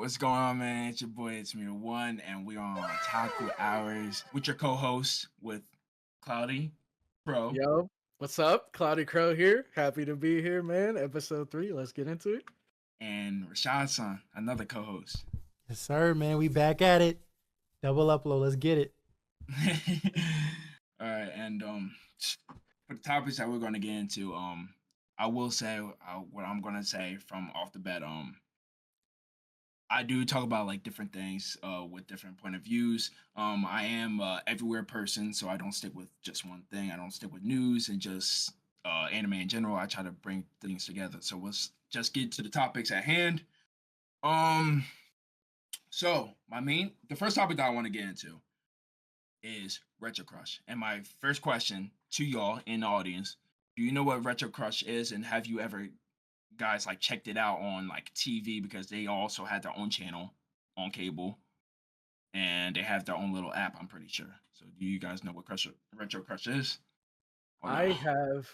What's going on, man? It's your boy, it's me, One, and we're on Otaku Hours with your co-host, with Cloudy Pro, Yo, what's up? Cloudy Crow here. Happy to be here, man. Episode 3. Let's get into it. and Rashad-san, another co-host. Yes, sir, man. We back at it. Double upload. Let's get it. All right, and for the topics that we're going to get into, I will say what I'm going to say from off the bat. I do talk about like different things with different point of views. I am everywhere person, so I don't stick with just one thing. I don't stick with news and just anime in general. I try to bring things together. So let's just get to the topics at hand. Um, so the first topic that I want to get into is Retro Crush. And my first question to y'all in the audience: do you know what Retro Crush is, and have you ever guys like checked it out on like TV, because they also had their own channel on cable and they have their own little app, I'm pretty sure. So do you guys know what Retro Crush is? Or I no? have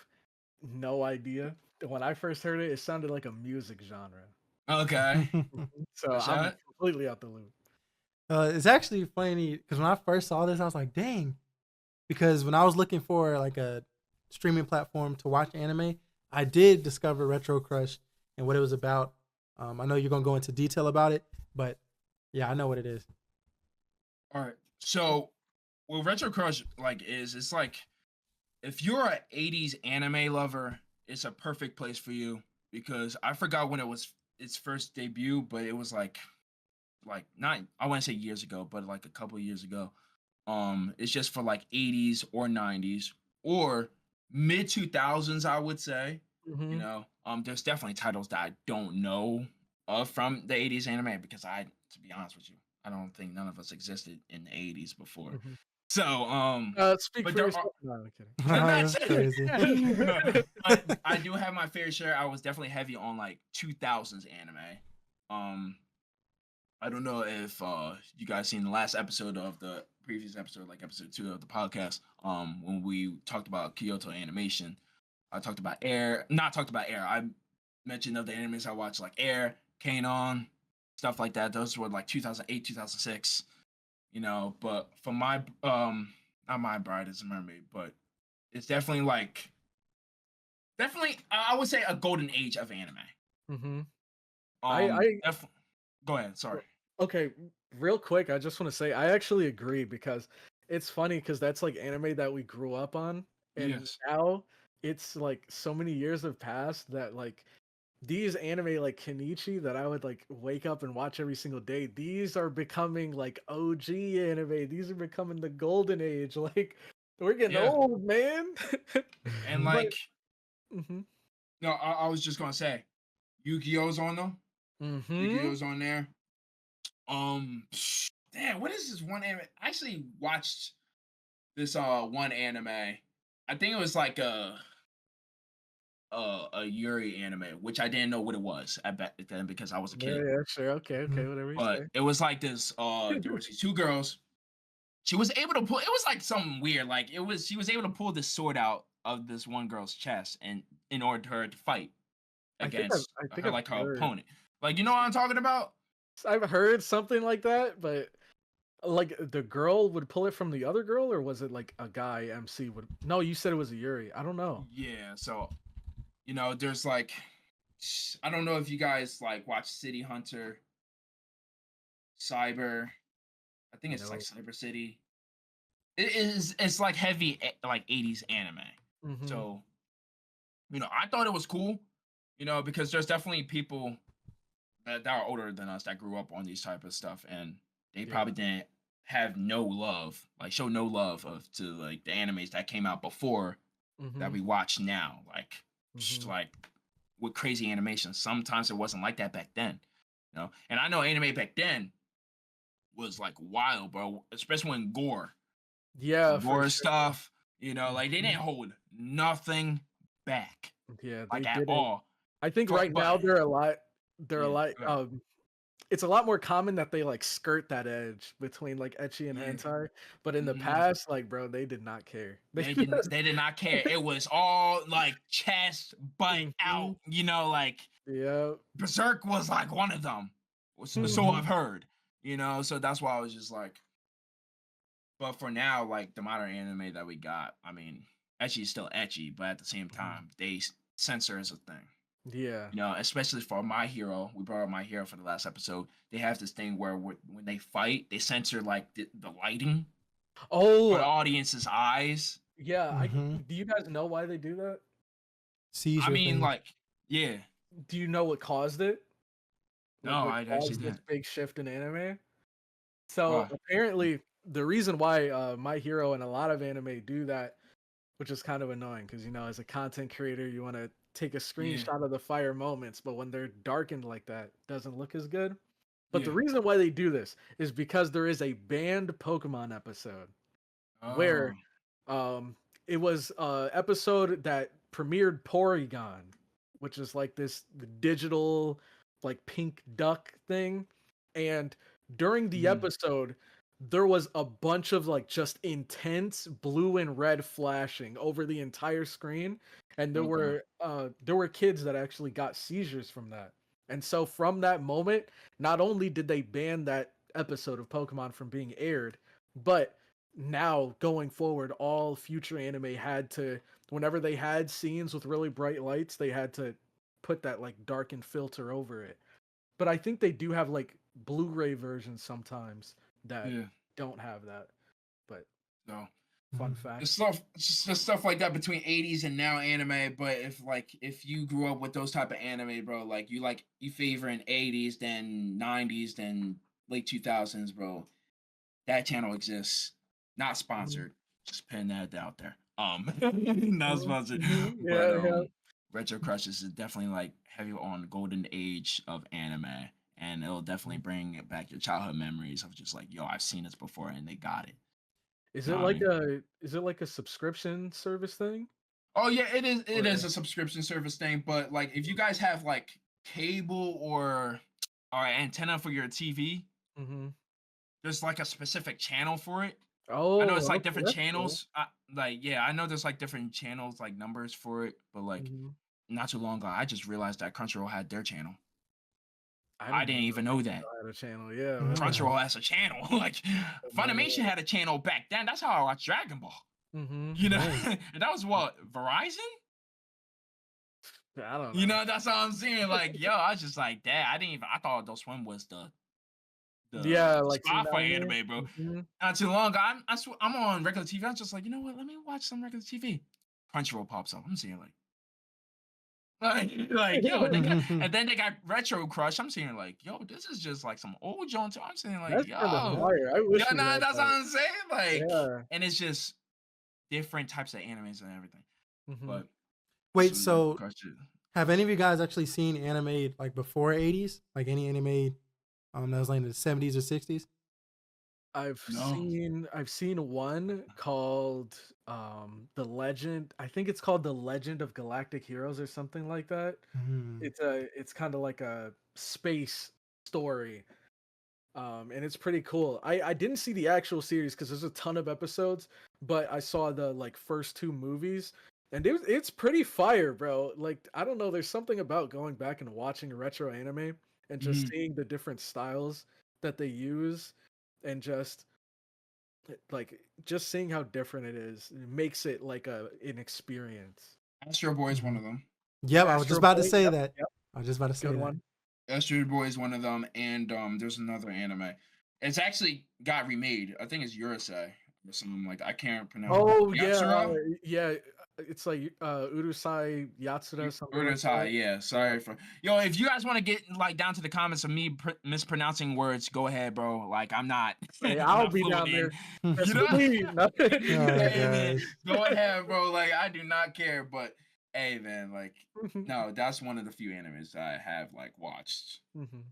no idea. When I first heard it, it sounded like a music genre. Okay. So I'm Rashad? completely out the loop. It's actually funny because when I first saw this, I was like, dang. Because when I was looking for like a streaming platform to watch anime, I did discover Retro Crush and what it was about. I know you're going to go into detail about it, but yeah, I know what it is. All right. So what Retro Crush it's like, if you're an 80s anime lover, it's a perfect place for you, because I forgot when it was its first debut, but it was like not, I wouldn't say years ago, but like a couple of years ago. It's just for like 80s or 90s or mid 2000s, I would say. Mm-hmm. There's definitely titles that I don't know of from the 80s anime, because to be honest with you, I don't think none of us existed in the 80s before. Mm-hmm. So, Speak but for there yourself. are, No, I'm kidding. That's crazy. no, but I do have my fair share. I was definitely heavy on like 2000s anime. I don't know if you guys seen the last episode of the previous episode, like episode 2 of the podcast, when we talked about Kyoto Animation. I talked about Air, not talked about Air. I mentioned of the animes I watched, like Air, Kanon, stuff like that. Those were like 2008, 2006. But for my not My Bride is a Mermaid, but it's definitely I would say a golden age of anime. Mm-hmm. I go ahead. Sorry. Okay, real quick, I just want to say I actually agree, because it's funny because that's like anime that we grew up on, and Yes. now it's like so many years have passed that like these anime like Kenichi that I would like wake up and watch every single day, these are becoming like OG anime. These are becoming the golden age. Like we're getting Yeah. old, man. And But like, no, I was just gonna say, Yu-Gi-Oh's on them. Yu-Gi-Oh's on there. Damn, what is this one anime? I actually watched this one anime. I think it was like a Yuri anime, which I didn't know what it was at back then because I was a kid. Yeah, sure. Okay, whatever you But say. it was like this. There was these two girls. She was able to pull. It was like something weird. Like she was able to pull this sword out of this one girl's chest, and in order for her to fight against I think her, I've like her heard. opponent. Like, you know what I'm talking about? I've heard something like that, but like the girl would pull it from the other girl, or was it like a guy MC would? No, you said it was a Yuri. I don't know. Yeah. So, there's like, I don't know if you guys like watch City Hunter, Cyber. I think it's like Cyber City. It's like heavy like 80s anime. Mm-hmm. So, I thought it was cool, because there's definitely people that are older than us that grew up on these type of stuff, and they probably didn't have no love, like show no love to like the animes that came out before that we watch now, like like with crazy animation. Sometimes it wasn't like that back then, And I know anime back then was like wild, bro, especially when gore. Yeah, Gore stuff, like they didn't hold nothing back. Yeah, like they at didn't. all. I think right now they're a lot. It's a lot more common that they like skirt that edge between like ecchi and hentai, but in the past, like bro, they did not care. They did not care. It was all like chest, butt out, like Yeah. Berserk was like one of them. So I've heard, so that's why I was just like, but for now, like the modern anime that we got, I mean, ecchi is still ecchi, but at the same time, they censor is a thing. Yeah. Especially for My Hero, we brought up My Hero for the last episode. They have this thing where when they fight, they censor like the lighting for the Oh, audience's eyes. yeah. Mm-hmm. Do you guys know why they do that? I Seizure mean, thing. like, yeah, Do you know what caused it? Like no, what I actually caused this didn't. big shift in anime? So Why? apparently, the reason why My Hero and a lot of anime do that, which is kind of annoying, because as a content creator, you want to take a Yeah, screenshot of the fire moments, but when they're darkened like that, it doesn't look as good. But the yeah. reason why they do this is because there is a banned Pokemon episode Oh, where um it was episode that premiered Porygon, which is like this digital like pink duck thing. And during the mhm, episode, there was a bunch of like just intense blue and red flashing over the entire screen. And okay. there were kids that actually got seizures from that. And so from that moment, not only did they ban that episode of Pokemon from being aired, but now going forward, all future anime had to, whenever they had scenes with really bright lights, they had to put that like darkened filter over it. But I think they do have like Blu-ray versions sometimes that Yeah. don't have that. But So fun Mhm. the fact. stuff, just the stuff like that between 80s and now anime. But if you grew up with those type of anime, bro, you favor in 80s, then 90s, then late 2000s, bro. That channel exists. Not Mhm. sponsored. Just putting that out there. Not sponsored. But Yeah, yeah. Retro Crushes is definitely like heavy on the golden age of anime. And it'll definitely bring back your childhood memories of just like, yo, I've seen this before and they got it. Is You know it what I like mean? a subscription service thing? Oh yeah, it is Or a subscription service thing, but like if you guys have like cable or antenna for your TV, mm-hmm. there's like a specific channel for it. I know it's Oh, like okay, different that's cool. channels. I know there's like different channels, like numbers for it, but like Mm-hmm. not too long ago, I just realized that Crunchyroll had their channel. I I didn't didn't even know even know that. Crunchyroll had a channel. Yeah, Yeah. Crunchyroll has a channel. Like Funimation man. had a channel back then. That's how I watched Dragon Ball. Mm-hmm. Dang. And that was what, Verizon? I don't know. That's what I'm saying. Like, yo, I was just like, Dad, I thought Adult Swim was the Yeah, like spot for Tsunami. anime, bro. Mm-hmm. Not too long ago, I'm on regular TV. I'm just like, you know what? Let me watch some regular TV. Crunchyroll pops up. I'm seeing like, yo, they got, and then they got Retro Crush. I'm seeing like, yo, this is just like some old John. I'm saying like, That's kind of yo, fire. I yeah, wish we nah, had that's what that. I'm saying. Like, Yeah. and it's just different types of animes and everything. Mm-hmm. But Wait, so yeah, so Crush it. have any of you guys actually seen anime like before 80s? Like any anime that was like in the 70s or 60s? No. I've seen one called The Legend. I think it's called The Legend of Galactic Heroes or something like that. Mm. It's kind of like a space story. And it's pretty cool. I didn't see the actual series because there's a ton of episodes, but I saw the like first two movies, and it's pretty fire, bro. Like I don't know, there's something about going back and watching retro anime and just Mhm. seeing the different styles that they use, and just seeing how different it is. It makes it like an experience. Astro Boy is one Mhm. of them. Yep, I was just Astro about to Boy, say yep, that. yep, I was just about to say good that. one. Astro Boy is one of them, and there's another anime. It's actually got remade. I think it's Urusei or something like that. I can't pronounce Oh yeah, Yatsura. yeah. It's like Urusai Yatsura, something like that. Urusei, yeah. Yeah. Sorry for yo. If you guys want to get like down to the comments of me mispronouncing words, go ahead, bro. Like I'm not, Hey, I'm I'll not be fluent down in. there. You Trust know, me. No. Oh hey man, gosh. go ahead, bro. Like I do not care, but hey man, like no, that's one of the few animes I have like watched. Mhm.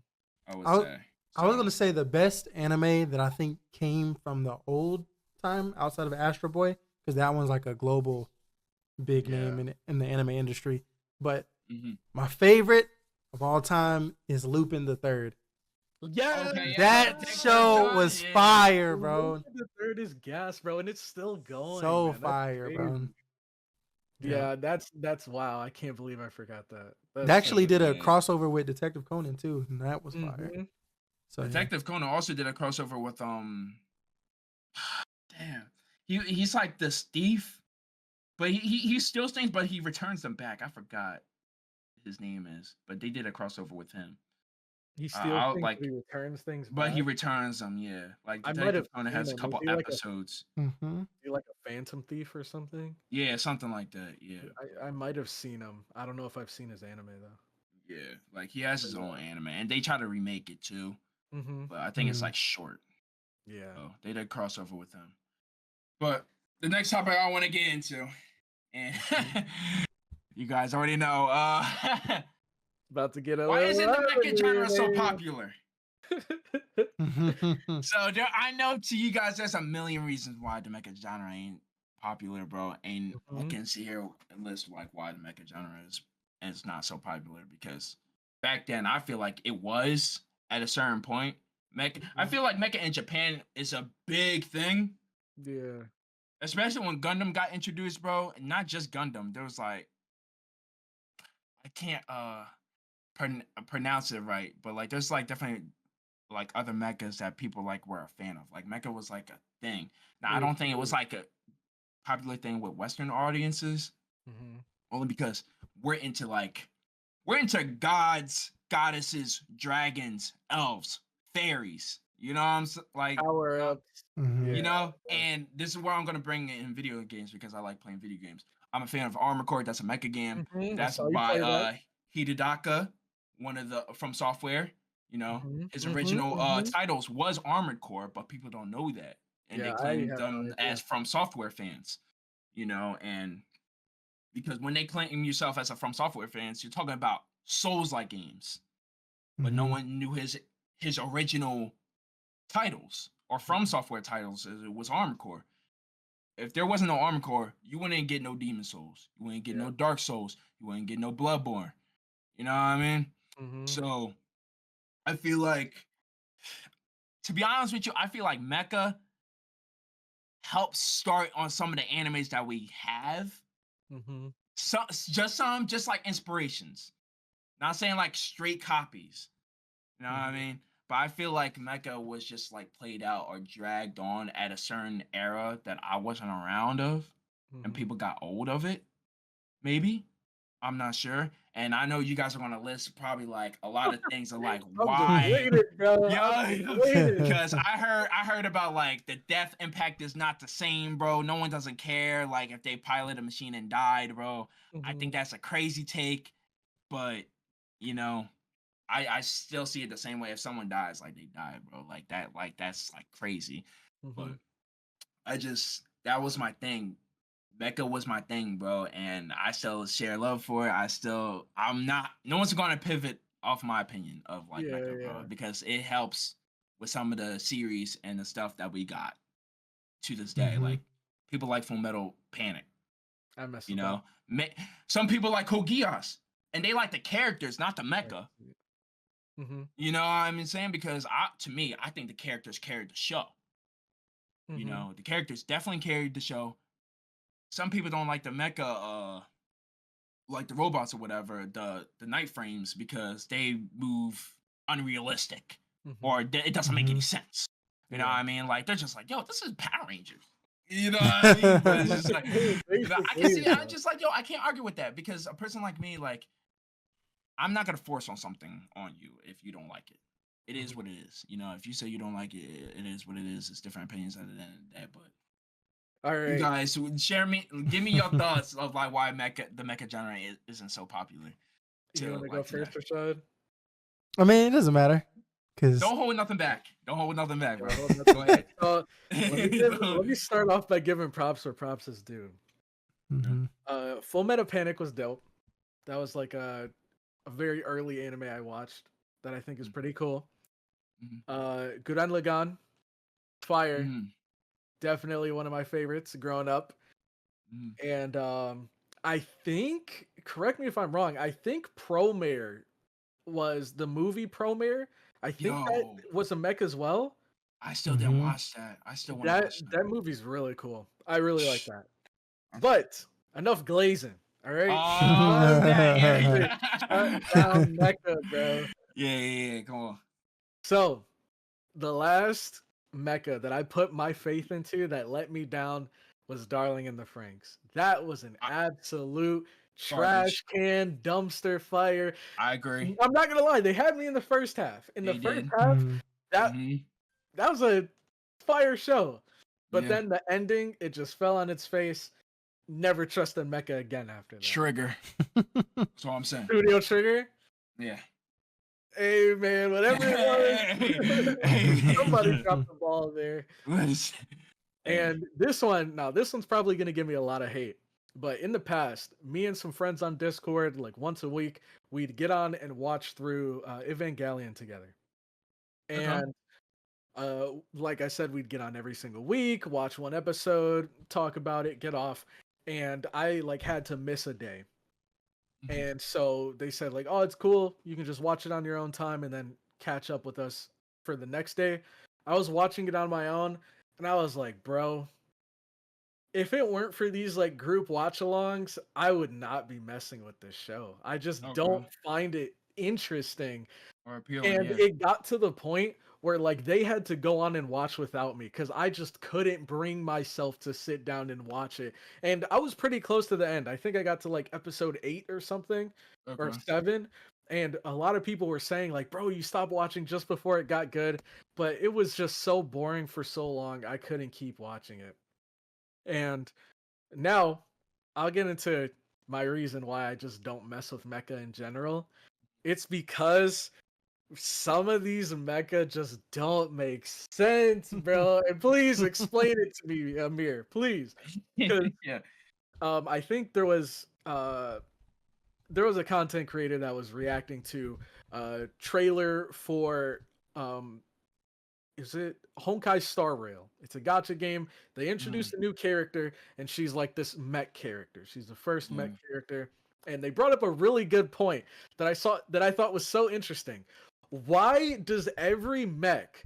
I would I was, say I was so. gonna say the best anime that I think came from the old time outside of Astro Boy, because that one's like a global big Yeah. name in the anime industry. But Hmm. my favorite of all time is Lupin the Third. Yes. Okay, yeah, That Detective show John, was yeah. fire, Look bro. at the third is gas, bro, and it's still going, So man. That's fire, bro. crazy. Yeah. Yeah, that's wow. I can't believe I forgot that. They That's so actually did a Yeah. crossover with Detective Conan too, and that was fire. Mhm. So Detective Conan also did a crossover with damn, he's like this thief, but he steals things, but he returns them back. I forgot his name is, but they did a crossover with him. He steals I'll things, but like, he returns things but he back. returns them. Yeah, like I might have Detective Conan seen has a him. couple episodes. Mhm. Is he like a phantom thief or something? Yeah, something like that. Yeah, I might have seen him. I don't know if I've seen his anime though. yeah. Like he has his But own anime, and they try to remake it too, yeah. Mm-hmm. but I think it's Mm. like short. Yeah. So they did crossover with him. But the next topic I want to get into, and you guys already know, About to get a why little isn't the mecha genre so man. popular? So I know to you guys, there's a million reasons why the mecha genre ain't popular, bro. And I Mhm. can sit here and list like why the mecha genre is not so popular, because back then I feel like it was at a certain point. I feel like mecha in Japan is a big thing, Yeah. especially when Gundam got introduced, bro. And not just Gundam. There was like, I can't pronounce it right, but like there's like definitely like other mechas that people like were a fan of. Like mecha was like a thing. Now I don't think it was like a popular thing with Western audiences, Mm-hmm. only because we're into gods, goddesses, dragons, elves, fairies. You know what I'm like? Power ups. Mhm. You Yeah. know, and this is where I'm gonna bring it in video games because I like playing video games. I'm a fan of Armored Core. That's a mecha game. Mhm. I That's saw you by play that. Hidetaka, one of the from Software. You know, Mhm. his Mhm. original Mhm. titles was Armored Core, but people don't know that, and they Yeah, I claim had no them idea. as from Software fans. You know, and because when they claim yourself as a from Software fans, you're talking about Souls-like games, but no Mhm. one knew his original titles or from Software titles. It was Armored Core. If there wasn't no Armored Core, you wouldn't get no Demon Souls. You wouldn't get Yeah. no Dark Souls. You wouldn't get no Bloodborne. You know what I mean? Mhm. So I feel like, to be honest with you, I feel like Mecha helps start on some of the animes that we have. Mhm. So, just like inspirations. Not saying like straight copies. You know what I Mhm. mean? But I feel like Mecha was just like played out or dragged on at a certain era that I wasn't around of, and Mhm. people got old of it. Maybe, I'm not sure. And I know you guys are gonna list probably like a lot of things of like I'm just why. waiting, bro. I'm just Yeah, waiting. because I heard about like the death impact is not the same, bro. No one doesn't care like if they pilot a machine and died, bro. I Mhm. think that's a crazy take, but you know, I still see it the same way. If someone dies, like they die, bro. Like that's like crazy. But Mhm. that was my thing. Mecha was my thing, bro, and I still share love for it. I'm not. No one's gonna pivot off my opinion of like Yeah, Mecha, bro, yeah. because it helps with some of the series and the stuff that we got to this day. Mhm. Like people like Full Metal Panic, I messed you with that. know. Some people like Kogias, and they like the characters, not the mecha. Mhm. You know what I'm saying? Because to me, I think the characters carried the show. You Mhm. know, the characters definitely carried the show. Some people don't like the mecha, like the robots or whatever, the night frames, because they move unrealistic or Mhm. it doesn't make any Mhm. sense. You know what Yeah. I mean? Like they're just like, yo, this is Power Rangers. You know what I mean? But it's just like, I can Basically, see. I'm bro. just like, yo, I can't argue with that because a person like me, like, I'm not gonna force on something on you if you don't like it. It is Mhm. what it is. You know, if you say you don't like it, it is what it is. It's different opinions at the end of the day. But All you right. guys give me your thoughts of like why the mecha genre isn't so popular You to want to go like today. first, Rashad? I mean, it doesn't matter because Don't hold nothing back. Don't hold nothing back, Yeah, bro. hold Go nothing ahead. back. So let me start off by giving props where props is due. Full Metal Panic was dope. That was like a very early anime I watched that I think is pretty cool. Gurren Lagann, fire, definitely one of my favorites growing up. And I think, correct me if I'm wrong, I think Promare was the movie Promare. I think that Yo, was a mech as well. I still didn't watch that. I still want to That watch that. that movie's really cool. I really like that. Okay. But enough glazing. All right. Oh, Shut that. down Mecha, bro. Yeah. Come on. So the last mecha that I put my faith into that let me down was Darling in the Franxx. That was an absolute trash Garbage. can dumpster fire. I agree. I'm not gonna lie, they had me in the first half. In the They first did. half, Mm. that Hmm. that was a fire show. But Yeah. then the ending, it just fell on its face. Never trusted Mecha again after that. Trigger. That's all I'm saying. Studio Trigger. Yeah. Hey man, whatever it was, somebody dropped the ball there. And this one's probably gonna give me a lot of hate. But in the past, me and some friends on Discord, like once a week, we'd get on and watch through Evangelion together. Okay. And like I said, we'd get on every single week, watch one episode, talk about it, get off. And I like had to miss a day. Mhm. And so they said, like, oh, it's cool. You can just watch it on your own time and then catch up with us for the next day. I was watching it on my own and I was like, bro, if it weren't for these like group watch alongs, I would not be messing with this show. I just Okay. don't find it interesting. Or appealing, And yeah. it got to the point where like they had to go on and watch without me because I just couldn't bring myself to sit down and watch it. And I was pretty close to the end. I think I got to like episode 8 or something or Okay. 7. And a lot of people were saying like, bro, you stopped watching just before it got good. But it was just so boring for so long. I couldn't keep watching it. And now I'll get into my reason why I just don't mess with mecha in general. It's because some of these mecha just don't make sense, bro. And please explain it to me, Amir, please. Because Yeah. I think there was a content creator that was reacting to a trailer for is it Honkai Star Rail? It's a gacha game. They introduced a new character, and she's like this mech character. She's the first mech Yeah. character, and they brought up a really good point that I thought was so interesting. Why does every mech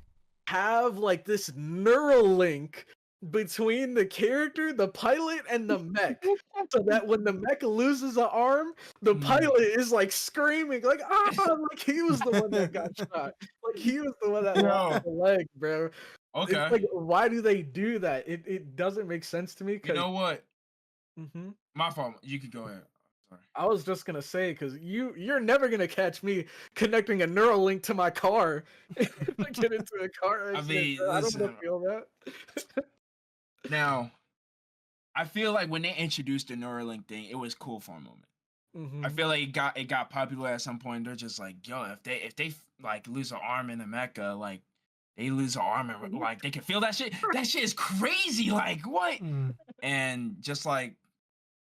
have like this neural link between the character, the pilot, and the mech? So that when the mech loses an arm, the pilot is like screaming, like like he was the one that got shot. Like he was the one that lost Yo. the leg, bro. Okay. It's like, why do they do that? It doesn't make sense to me. You Because know what? Mhm. My fault. You could go ahead. Sorry. I was just gonna say, because you're never gonna catch me connecting a neural link to my car if I get into a car I accident. mean, Bro. I don't listen. wanna feel that. Now, I feel like when they introduced the Neuralink thing, it was cool for a moment. I Mhm. feel like it got popular at some point. They're just like, yo, if they like lose an arm in the mecha, like they lose an arm and Mhm. like they can feel that shit. That shit is crazy. Like what? Mm. And just like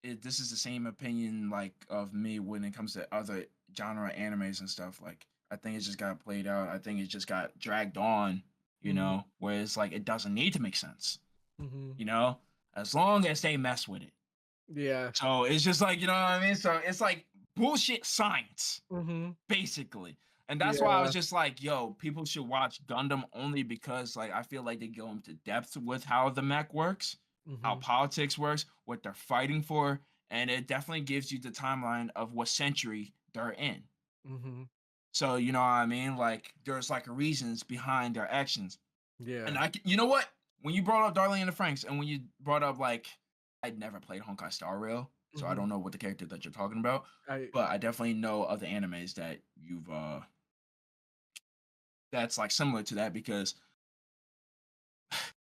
this is the same opinion like of me when it comes to other genre animes and stuff. Like I think it just got played out. I think it just got dragged on. You Mhm. know, where it's like it doesn't need to make sense. Mhm. You know, as long as they mess with it. Yeah. So it's just like, you know what I mean? So it's like bullshit science, Mhm. basically. And that's why I was Yeah. just like, yo, people should watch Gundam only because like I feel like they go into depth with how the mech works, how Mhm. politics works, what they're fighting for, and it definitely gives you the timeline of what century they're in. Mhm. So you know what I mean? Like there's like reasons behind their actions. And Yeah. you know what? When you brought up Darling in the Franks, and when you brought up like, I'd never played Honkai Star Rail, so I Mhm. don't know what the character that you're talking about, I but I definitely know other animes that you've that's like similar to that because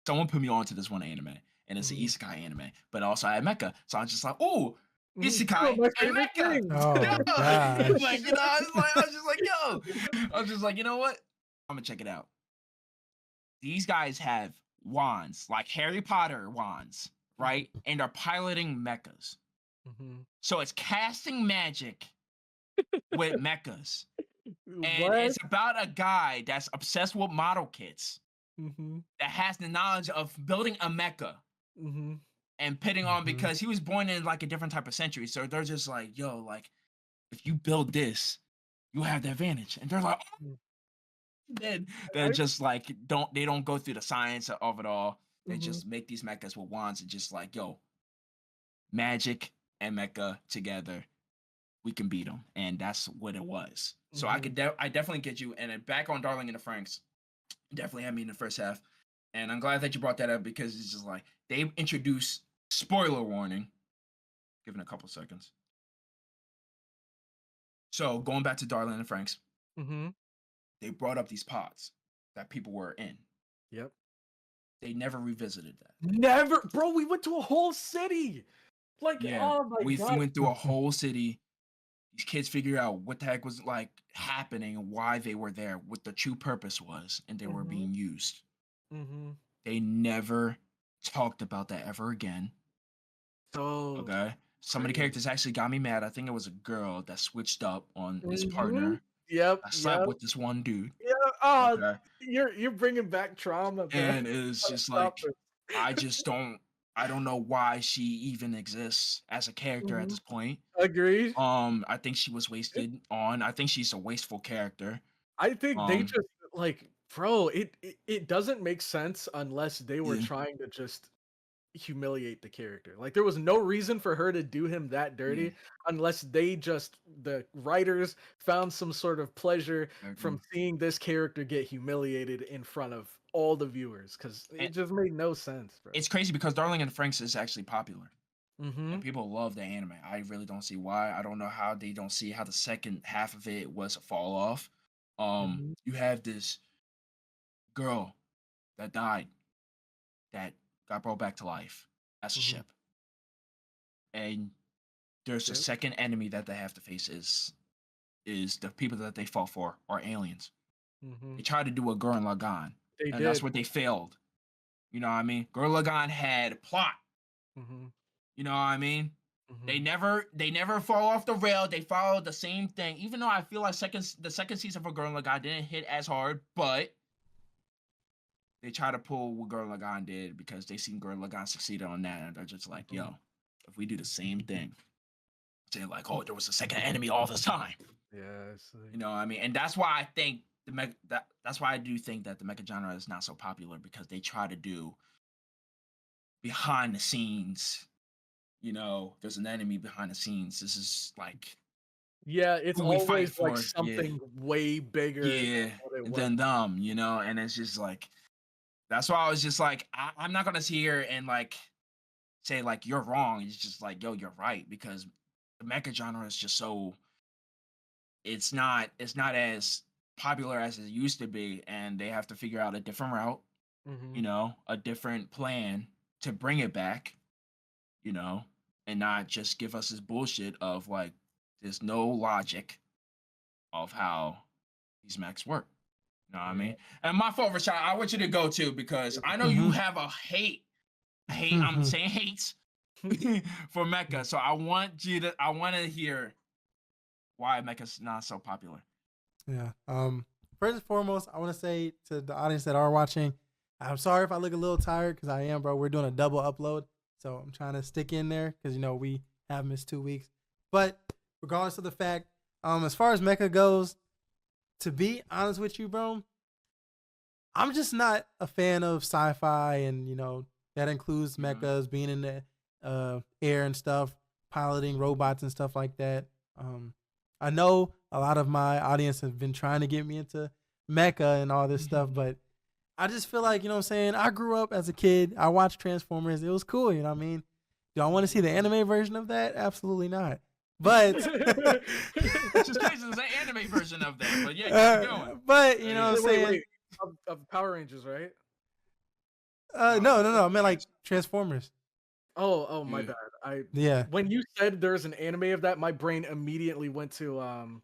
someone put me on to this one anime, and it's an Mhm. isekai anime, but also I had Mecha, so I was just like, oh, Mhm. 2 of isekai my and favorite Mecha. things. Oh gosh. Like you know, I was just like, yo, I was just like, you know what? I'm gonna check it out. These guys have wands, like Harry Potter wands, right? And they're piloting mechas. Mhm. So it's casting magic with mechas. And What? it's about a guy that's obsessed with model kits Mhm. that has the knowledge of building a mecha Mhm. and pitting on Mhm. because he was born in like a different type of century. So they're just like, yo, like if you build this, you have the advantage. And they're like, Mm. then they're I just like they don't go through the science of it all. They Mhm. just make these mechas with wands and just like, yo, magic and mecha together, we can beat them, and that's what it was. So Mhm. I definitely get you. And then back on Darling in the Franks, definitely had me in the first half. And I'm glad that you brought that up because it's just like they introduced spoiler warning. Given a couple seconds. So going back to Darling and Franks, Mm-hmm. they brought up these pods that people were in. Yep. They never revisited that. Never, bro. We went to a whole city. Like, Yeah, oh my we god. went through a whole city. These kids figured out what the heck was like happening and why they were there, what the true purpose was, and they were being used. Mm-hmm. They never talked about that ever again. So okay. Some of the characters actually got me mad. I think it was a girl that switched up on his partner. Yep. I slept with this one dude. Yeah. Oh, Okay. you're bringing back trauma, bro. And it's just like I don't know why she even exists as a character at this point. Agreed. I think she was wasted on. I think she's a wasteful character. I think they just like, bro, it doesn't make sense unless they were Yeah. trying to just humiliate the character. Like there was no reason for her to do him that dirty unless the writers found some sort of pleasure from seeing this character get humiliated in front of all the viewers because it just made no sense, bro. It's crazy because Darling and Franks is actually popular. Mm-hmm. And people love the anime. I really don't see why. I don't know how they don't see how the second half of it was a fall off. You have this girl that died that got brought back to life as a ship. And there's a second enemy that they have to face is the people that they fought for are aliens. They tried to do a Gurren Lagann. That's what they failed. You know what I mean? Gurren Lagann had plot. You know what I mean? They never fall off the rail. They followed the same thing. Even though I feel like the second season for Gurren Lagann didn't hit as hard, but they try to pull what Gurren Lagann did because they seen Gurren Lagann succeed on that, and they're just like, yo, if we do the same thing, saying like, oh, there was a second enemy all the time. Yeah, you know what I mean? And that's why I think that's why I do think that the mecha genre is not so popular because they try to do behind the scenes. You know, there's an enemy behind the scenes. This is like, it's always like something way bigger than them, you know, and it's just like, that's why I was just like, I'm not gonna sit here and like say like you're wrong. It's just like, yo, you're right, because the mecha genre is just so it's not as popular as it used to be, and they have to figure out a different route, you know, a different plan to bring it back, you know, and not just give us this bullshit of like there's no logic of how these mechs work. You know what I mean? And my fault, Rashad, I want you to go too because I know you have a hate. I'm saying hates for mecha. So I want to hear why mecha's not so popular. Yeah. First and foremost, I want to say to the audience that are watching, I'm sorry if I look a little tired because I am, bro. We're doing a double upload, so I'm trying to stick in there because you know we have missed 2 weeks. But regardless of the fact, as far as mecha goes, to be honest with you, bro, I'm just not a fan of sci-fi, and you know that includes mechas being in the air and stuff, piloting robots and stuff like that. I know a lot of my audience have been trying to get me into mecha and all this stuff, but I just feel like, you know what I'm saying, I grew up as a kid. I watched Transformers. It was cool, you know what I mean? Do I want to see the anime version of that? Absolutely not. But it's just crazy. There's an anime version of that, but yeah, keep going. But you know what I'm saying? Wait. Of Power Rangers, right? No. I meant like Transformers. Oh, my bad. When you said there's an anime of that, my brain immediately went to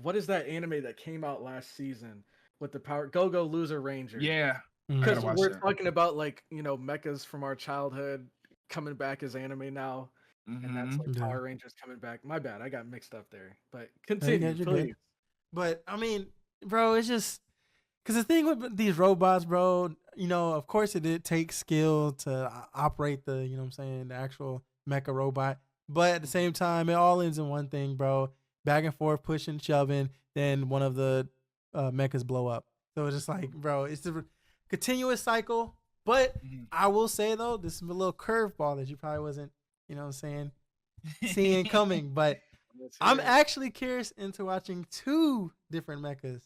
what is that anime that came out last season with the Go Loser Ranger? Yeah, because we're talking about like, you know, mechas from our childhood coming back as anime now, and that's like Power Rangers coming back. My bad, I got mixed up there. But continue, please. Good. But I mean, bro, it's just because the thing with these robots, bro, you know, of course it takes skill to operate the, you know what I'm saying, the actual mecha robot. But at the same time, it all ends in one thing, bro. Back and forth, pushing, shoving, then one of the mechas blow up. So it's just like, bro, it's a continuous cycle. But I will say, though, this is a little curveball that you probably wasn't, you know what I'm saying, seeing coming. But I'm actually curious into watching 2 different mechas.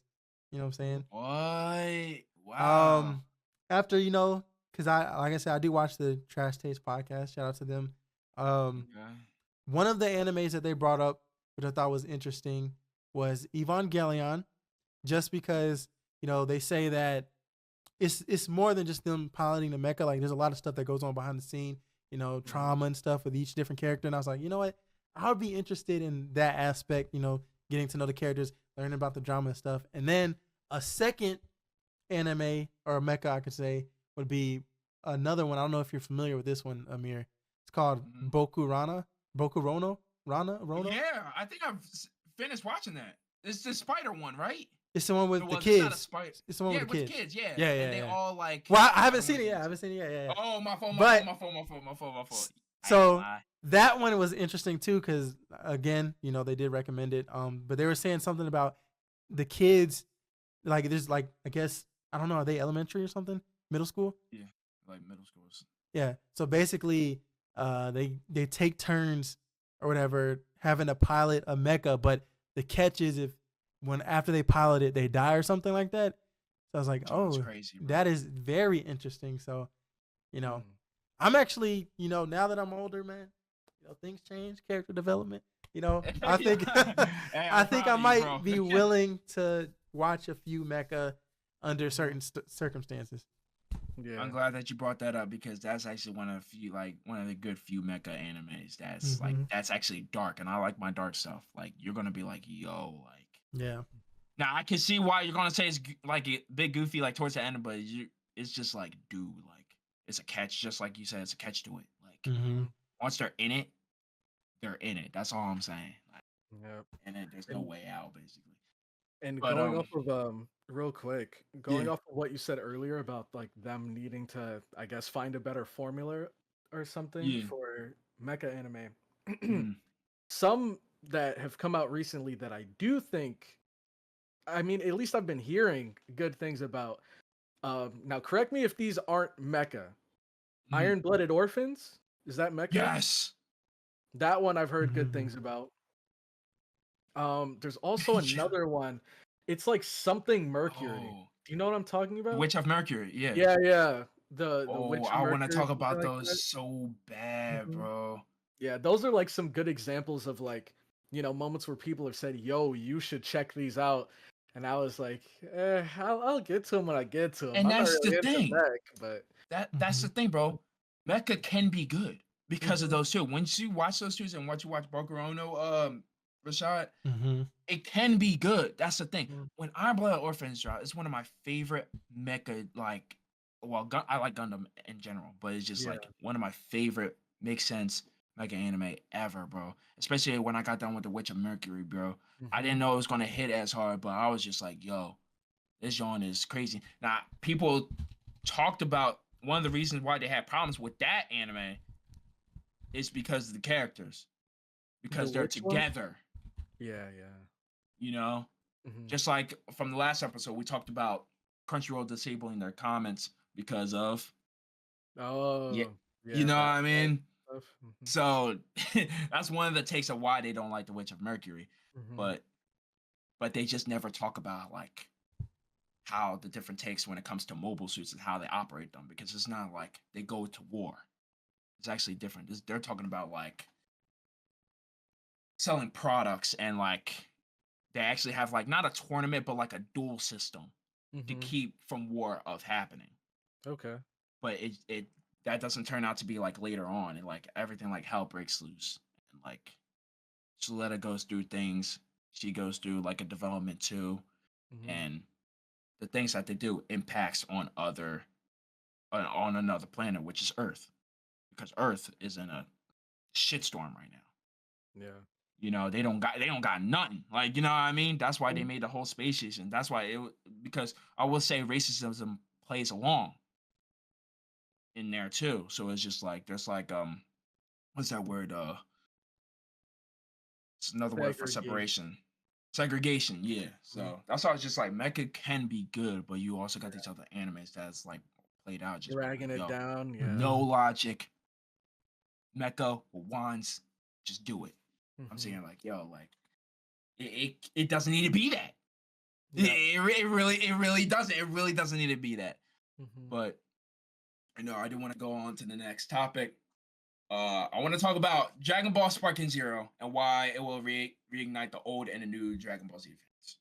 You know what I'm saying? Wow. After because like I said, I do watch the Trash Taste podcast. Shout out to them. Okay. One of the animes that they brought up, which I thought was interesting, was Evangelion, just because they say that it's more than just them piloting the mecha. Like there's a lot of stuff that goes on behind the scene, trauma and stuff with each different character. And I was like, you know what? I would be interested in that aspect, getting to know the characters, learning about the drama and stuff. And then a second anime or mecha, I could say, would be another one. I don't know if you're familiar with this one, Amir. It's called Boku Rono. Rono? Yeah, I think I've finished watching that. It's the spider one, right? It's the one with the It's not a kids. spider. It's the one Yeah, with the with kids. kids. Yeah. Yeah, And they yeah. all like. Well, I haven't don't seen it wanna yet. get I haven't seen it yet. Yeah. Oh, my fault. But- My fault. I ain't So lie. that one was interesting too, because again, they did recommend it. But they were saying something about the kids, like there's like I guess I don't know, are they elementary or something, middle school? Yeah, like middle schools. Yeah. So basically, they take turns or whatever having to pilot a mecha, but the catch is if when after they pilot it they die or something like that. So I was like, That's crazy, bro. that is very interesting. So, I'm actually, now that I'm older, man, things change, character development. I think Hey, I I'm think proud I of you, might bro. be willing to watch a few mecha under certain circumstances. Yeah. I'm glad that you brought that up because that's actually one of the good few mecha animes that's like that's actually dark, and I like my dark stuff. Like you're gonna be like, yo, like Yeah. now I can see why you're gonna say it's like a bit goofy like towards the end, but it's just like, dude, like it's a catch, just like you said, it's a catch to it. Like once they're in it, they're in it. That's all I'm saying. Like, Yep. and then there's no way out, basically. And But, going off of real quick, going Yeah. off of what you said earlier about like them needing to, I guess, find a better formula or something Yeah. for mecha anime. Mhm. Some that have come out recently that I do think, I mean, at least I've been hearing good things about. Now, correct me if these aren't mecha. Iron-Blooded Orphans, is that mecha? Yes. That one I've heard good things about. There's also Yeah. another one. It's like something Mercury. Oh, Do you know what I'm talking about? Witch of Mercury. Yeah. Yeah. The Witch of I want to Mercury, talk something about like those that. so bad, Mhm. bro. Yeah, those are like some good examples of like, moments where people have said, "Yo, you should check these out." And I was like, I'll get to them when I get to them. And I'm not that's the really into thing. mech, but That's the thing, bro. Mecha can be good because of Mhm. those two. Once you watch those two and once you watch Bokurono, Rashad, Mm-hmm. it can be good. That's the thing. Mhm. When Iron Blood Orphans drop, it's one of my favorite mecha. Like, well, I like Gundam in general, but it's just Yeah. like one of my favorite make sense mecha anime ever, bro. Especially when I got done with the Witch of Mercury, bro. I didn't know it was gonna hit as hard, but I was just like, yo, this genre is crazy. Now, people talked about one of the reasons why they had problems with that anime is because of the characters, because they're which one? together. Yeah. Mhm. Just like from the last episode, we talked about Crunchyroll disabling their comments because of Oh, you yeah, know what that I mean. stuff. Mhm. So that's one of the takes of why they don't like the Witch of Mercury, Mhm. but they just never talk about like how the different takes when it comes to mobile suits and how they operate them, because it's not like they go to war. It's actually different. They're talking about like selling products, and like they actually have like not a tournament but like a duel system to Mhm. keep from war of happening. Okay. But it that doesn't turn out to be like later on, and like everything like hell breaks loose, and like Shaletta goes through things. She goes through like a development too, Mhm. and the things that they do impacts on on another planet, which is Earth, because Earth is in a shitstorm right now. Yeah. They don't got nothing. Like, you know what I mean? That's why they made the whole space station. That's why because I will say racism plays along in there too. So it's just like there's like what's that word? It's another word for separation. Segregation, yeah. So that's why I was just like Mecha can be good, but you also got these other animes that's like played out just Dragging like, it down. Yeah. no logic. Mecha with wands, just do it. I'm Mhm. saying like, yo, like it doesn't need to be that. Yeah. It really doesn't. It really doesn't need to be that. Mm-hmm. But I do want to go on to the next topic. I want to talk about Dragon Ball Sparking Zero and why it will reignite the old and the new Dragon Ball Z fans.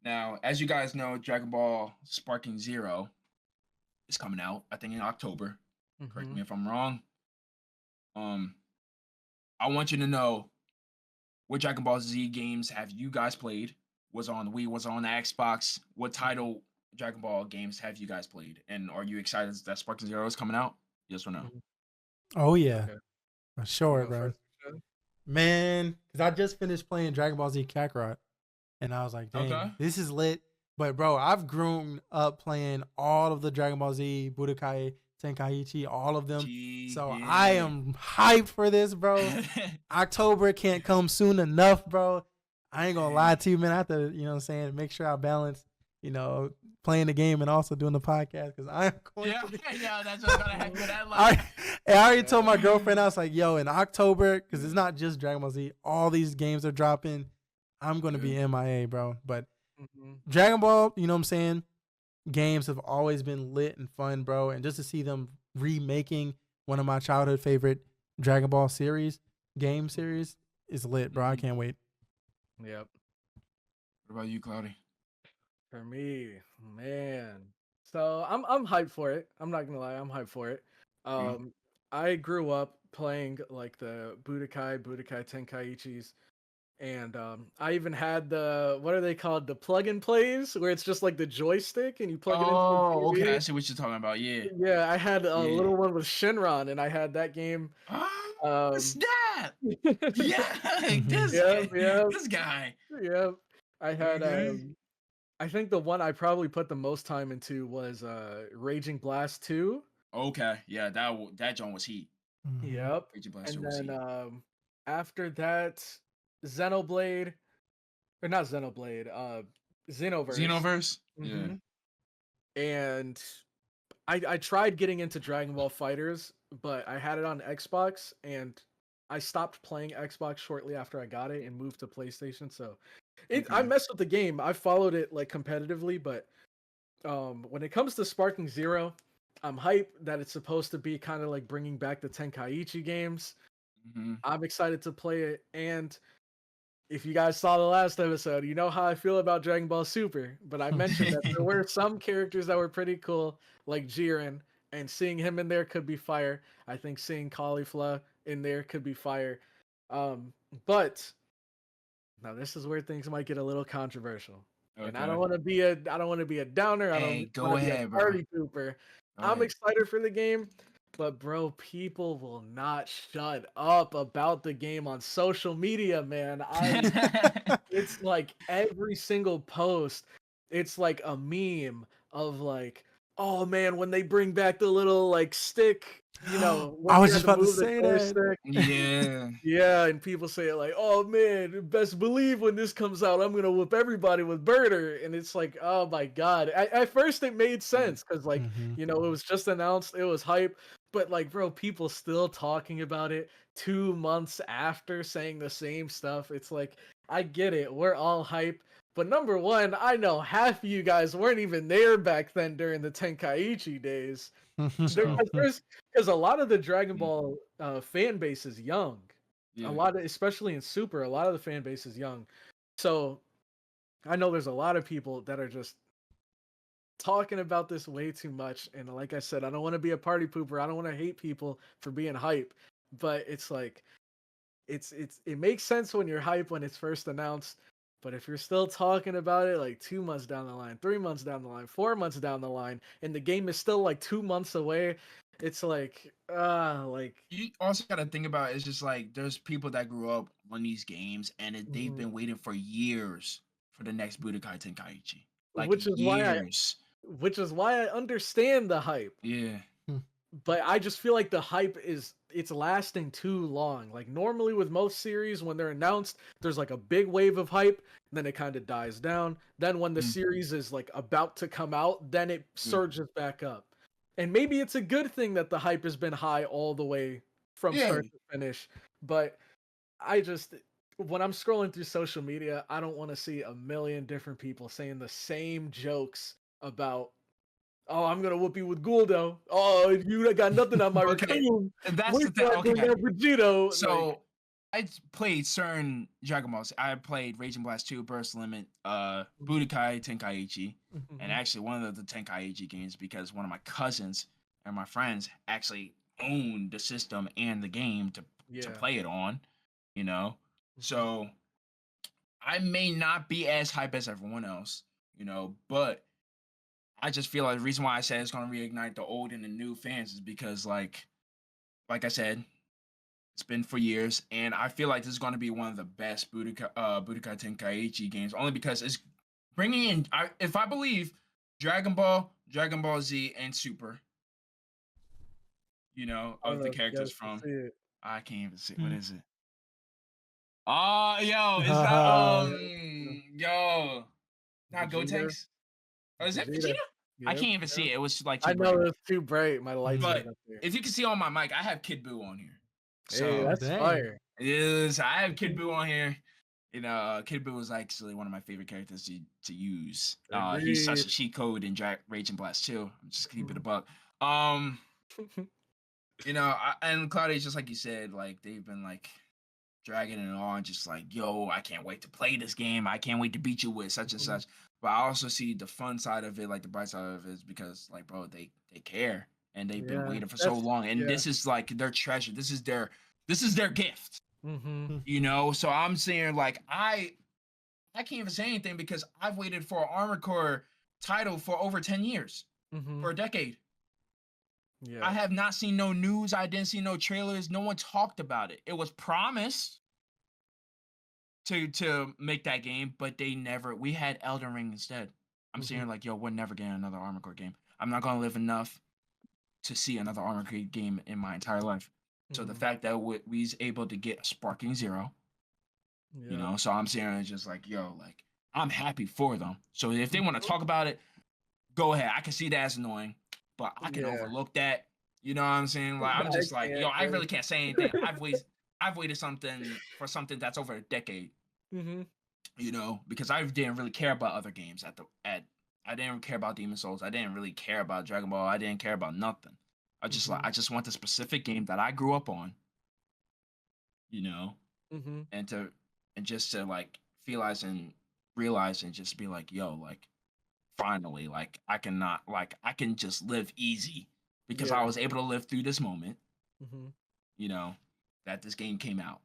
Now, as you guys know, Dragon Ball Sparking Zero is coming out, I think, in October. Correct Mm-hmm. me if I'm wrong. I want you to know what Dragon Ball Z games have you guys played? Was on the Wii, was on the Xbox. What title Dragon Ball games have you guys played? And are you excited that Sparking Zero is coming out? Yes or no? Mm-hmm. Oh yeah, Okay. for You sure, go bro. first, Michelle? Man, because I just finished playing Dragon Ball Z Kakarot, and I was like, dang, Okay. this is lit. But bro, I've grown up playing all of the Dragon Ball Z, Budokai, Tenkaichi, all of them. So I Yeah. am hyped for this, bro. October can't come soon enough, bro. I ain't gonna lie to you, man. I have to, you know what I'm saying, make sure I balance, playing the game and also doing the podcast because I'm going Yeah, to be. yeah, that's what's gonna happen. I already told my girlfriend, I was like, yo, in October, because it's not just Dragon Ball Z, all these games are dropping. I'm going to be MIA, bro. But Mm-hmm. Dragon Ball, you know what I'm saying? Games have always been lit and fun, bro. And just to see them remaking one of my childhood favorite Dragon Ball game series, is lit, bro. I can't wait. Yep. What about you, Cloudy? For me, man. So I'm hyped for it. I'm not gonna lie, I'm hyped for it. Um, I grew up playing like the Budokai Tenkaichis, and I even had the what are they called? The plug and plays, where it's just like the joystick and you plug it into the Oh, okay. I TV. see what you're talking about. Yeah. Yeah, I had a Yeah. little one with Shenron, and I had that game. What's that? Yeah, Yep, yep, this guy. yep. I had Okay. I think the one I probably put the most time into was Raging Blast 2. Okay. Yeah, that joint was heat. Mhm. Yep. Raging Blaster And was then heat. after that, Xenoblade, or not Xenoblade, Xenoverse. Xenoverse. Yeah. hmm And I tried getting into Dragon Ball Fighters, but I had it on Xbox, and I stopped playing Xbox shortly after I got it and moved to PlayStation. So I Okay. messed with the game. I followed it like competitively, but when it comes to Sparking Zero, I'm hyped that it's supposed to be kind of like bringing back the Tenkaichi games. Mm-hmm. I'm excited to play it, and if you guys saw the last episode, you know how I feel about Dragon Ball Super. But I mentioned that there were some characters that were pretty cool, like Jiren, and seeing him in there could be fire. I think seeing Caulifla in there could be fire. But now this is where things might get a little controversial. And I Okay. don't want to be a downer. I Hey, don't want go to be a ahead, bro. party pooper. Go I'm ahead. excited for the game, but bro, people will not shut up about the game on social media, man. It's like every single post, it's like a meme of like, oh man, when they bring back the little like stick, when I you was had just to about to move the say that. joystick. Yeah. Yeah, and people say it like, "Oh man, best believe when this comes out, I'm gonna whoop everybody with Birder," and it's like, "Oh my god!" At first, it made sense because, like, Mm-hmm. it was just announced, it was hype, but like, bro, people still talking about it 2 months after saying the same stuff. It's like, I get it, we're all hype, but number one, I know half of you guys weren't even there back then during the Tenkaichi days. So, Because a lot of the Dragon Ball fan base is young. A yeah. lot of, especially in Super, a lot of the fan base is young. So I know there's a lot of people that are just talking about this way too much. And like I said, I don't want to be a party pooper. I don't want to hate people for being hype. But it's like it makes sense when you're hype when it's first announced. But if you're still talking about it like 2 months down the line, 3 months down the line, 4 months down the line, and the game is still like 2 months away, it's like You also got to think about it's just like there's people that grew up on these games and they've mhm. been waiting for years for the next Budokai Tenkaichi. Like which is why I years. which is why I understand the hype. Yeah. But I just feel like the hype it's lasting too long. Like normally with most series when they're announced, there's like a big wave of hype, then it kind of dies down. Then when the Mm. series is like about to come out, then it Yeah. surges back up. And maybe it's a good thing that the hype has been high all the way from Yeah. start to finish. But I just when I'm scrolling through social media, I don't want to see a million different people saying the same jokes about, oh, I'm gonna whoop you with Guldo. Oh, you got nothing on my Okay, raccoon. that's Wait the till thing. I bring Okay, out Vegito. so I played certain Dragon Balls. I played Raging Blast 2, Burst Limit, Budokai Tenkaichi, and actually one of the Tenkaichi games because one of my cousins and my friends actually owned the system and the game to play it on, you know. So I may not be as hype as everyone else, you know, but I just feel like the reason why I said it's gonna reignite the old and the new fans is because like I said, it's been for years, and I feel like this is going to be one of the best Budokai Tenkaichi games, only because it's bringing in, if I believe, Dragon Ball, Dragon Ball Z, and Super, you know, I don't of know the if you characters guys can from, see it. I can't even see, what is it? Oh, yo, is that, yo, not Vegeta. Gotenks? Oh, is that Vegeta. Vegeta? I Yep. can't even see it. It was like too I know bright. it's too bright. My lights But ain't up there. if you can see on my mic, I have Kid Buu on here. Hey, So that's fire. I have Kid Buu on here. You know, Kid Buu was actually one of my favorite characters to use. He's such a cheat code in Rage and Blast 2. I'm just keep it a buck. You know, and Claudia, just like you said, like they've been like dragging it on, just like, yo, I can't wait to play this game. I can't wait to beat you with such and such. But I also see the fun side of it, like the bright side of it is because like, bro, they care and they've been waiting for so long. And this is like their treasure. This is their gift. You know, so I'm saying like I can't even say anything because I've waited for an Armored Core title for over 10 years, for a decade. Yeah. I have not seen no news. I didn't see no trailers. No one talked about it. It was promised to make that game, but they never. We had Elden Ring instead. I'm saying like, yo, we're never getting another Armored Core game. I'm not gonna live enough to see another Armored Core game in my entire life. So the fact that we's able to get Sparking Zero, you know, so I'm saying it's just like, yo, like I'm happy for them. So if they want to talk about it, go ahead. I can see that as annoying, but I can overlook that. You know what I'm saying? Like I'm just like, yo, I really can't say anything. I've waited for something that's over a decade. You know, because I didn't really care about other games I didn't care about Demon Souls. I didn't really care about Dragon Ball. I didn't care about nothing. I just want the specific game that I grew up on. You know, and just to like realize and just be like, yo, like finally, like I can just live easy because I was able to live through this moment. You know, that this game came out,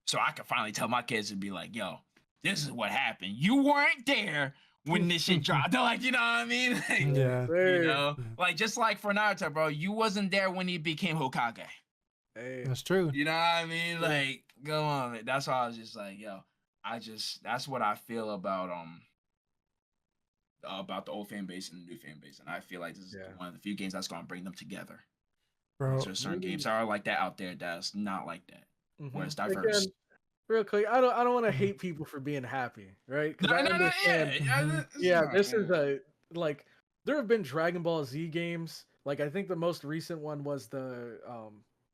so I can finally tell my kids and be like, yo, this is what happened. You weren't there when this shit dropped. They're like, you know what I mean? Like, you know, like just like for Naruto, bro, you wasn't there when he became Hokage. That's true. You know what I mean? Like, go on, man. That's why I was just like, yo, that's what I feel about the old fan base and the new fan base, and I feel like this is one of the few games that's gonna bring them together. Bro, there's certain games that are like that out there that's not like that, where it's diverse. Again, real quick, I don't want to hate people for being happy, right? Because I understand. This is like there have been Dragon Ball Z games. Like I think the most recent one was the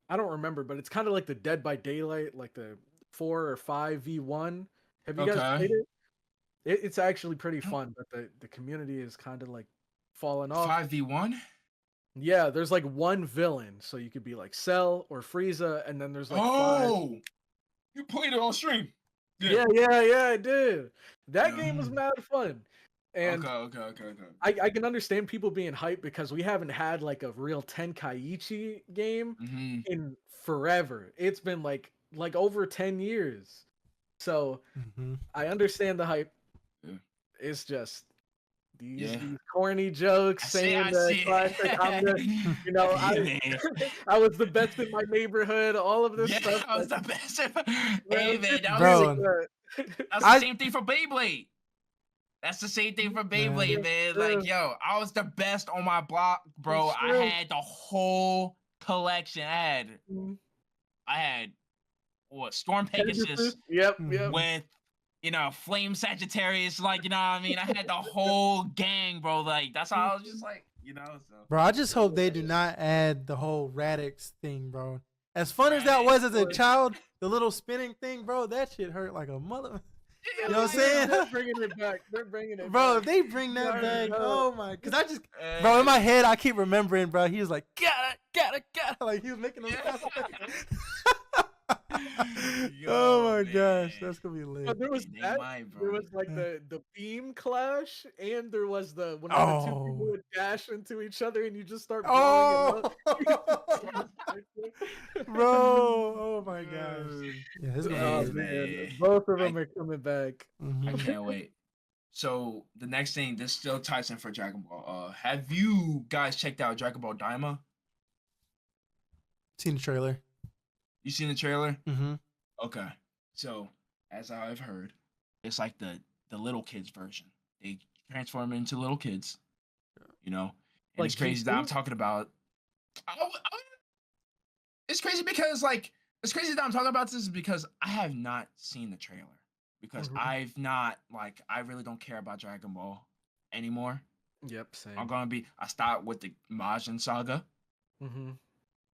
I don't remember, but it's kind of like the Dead by Daylight, like the 4 or 5v1. Have you guys played it? It's actually pretty fun, but the community is kind of like falling off. 5v1? Yeah, there's like one villain, so you could be like Cell or Frieza, and then there's like five. You played it on stream. Yeah, I did. That game was mad fun. And okay. I can understand people being hyped because we haven't had like a real Tenkaichi game in forever. It's been like over 10 years. So I understand the hype. It's just these corny jokes saying the classic, I was the best in my neighborhood, all of this stuff. I was the best. Hey, man, that's the same thing for Beyblade. That's the same thing for Beyblade, man. Like, yo, I was the best on my block, bro. I had the whole collection. I had what? Storm Pegasus. Yep. With, you know, Flame Sagittarius. Like, you know what I mean? I had the whole gang, bro. Like, that's how I was just like, you know. So. Bro, I just hope they do not add the whole Radix thing, bro. As fun as that was as a Boy. child, the little spinning thing, bro, that shit hurt like a mother. Yeah, You know what I'm They're saying? bringing it back. They're bringing it Bro, back. if they bring that Yeah, back, no. oh my, cause I just, bro, in my head, I keep remembering, bro, he was like, gotta, like he was making those sounds. Oh my gosh, that's gonna be lit. But there was They that. might, bro. There was like the beam clash, and there was the whenever two people Oh, would dash into each other, and you just start blowing oh, it up. bro, oh my gosh, yeah, it's gonna Oh be lit. man, both of them I are coming back. I can't wait. So the next thing, this still ties in for Dragon Ball. Have you guys checked out Dragon Ball Daima? Seen the trailer. You seen the trailer? Mm-hmm. Okay. So as I've heard, it's like the little kids version. They transform into little kids, you know. And Like it's crazy that I'm GT? talking about. It's crazy because it's crazy that I'm talking about this because I have not seen the trailer because Mhm. I've not I really don't care about Dragon Ball anymore. Yep, same. I stopped with the Majin saga, Mm-hmm.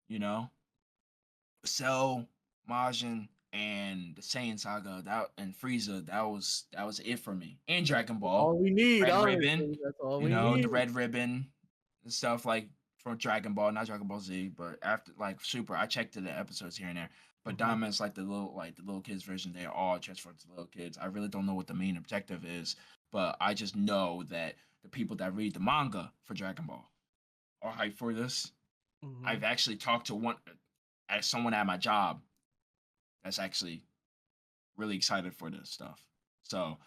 you know. Cell, Majin, and the Saiyan saga and Frieza, that was it for me. And Dragon Ball, All we need, Red honestly, Ribbon, that's all you we know, need. the Red Ribbon and stuff like from Dragon Ball, not Dragon Ball Z, but after like Super, I checked the episodes here and there. But Mhm. Diamond's like the little kids version. They are all transformed to little kids. I really don't know what the main objective is, but I just know that the people that read the manga for Dragon Ball are hyped for this. Mhm. I've actually talked to someone at my job that's actually really excited for this stuff. So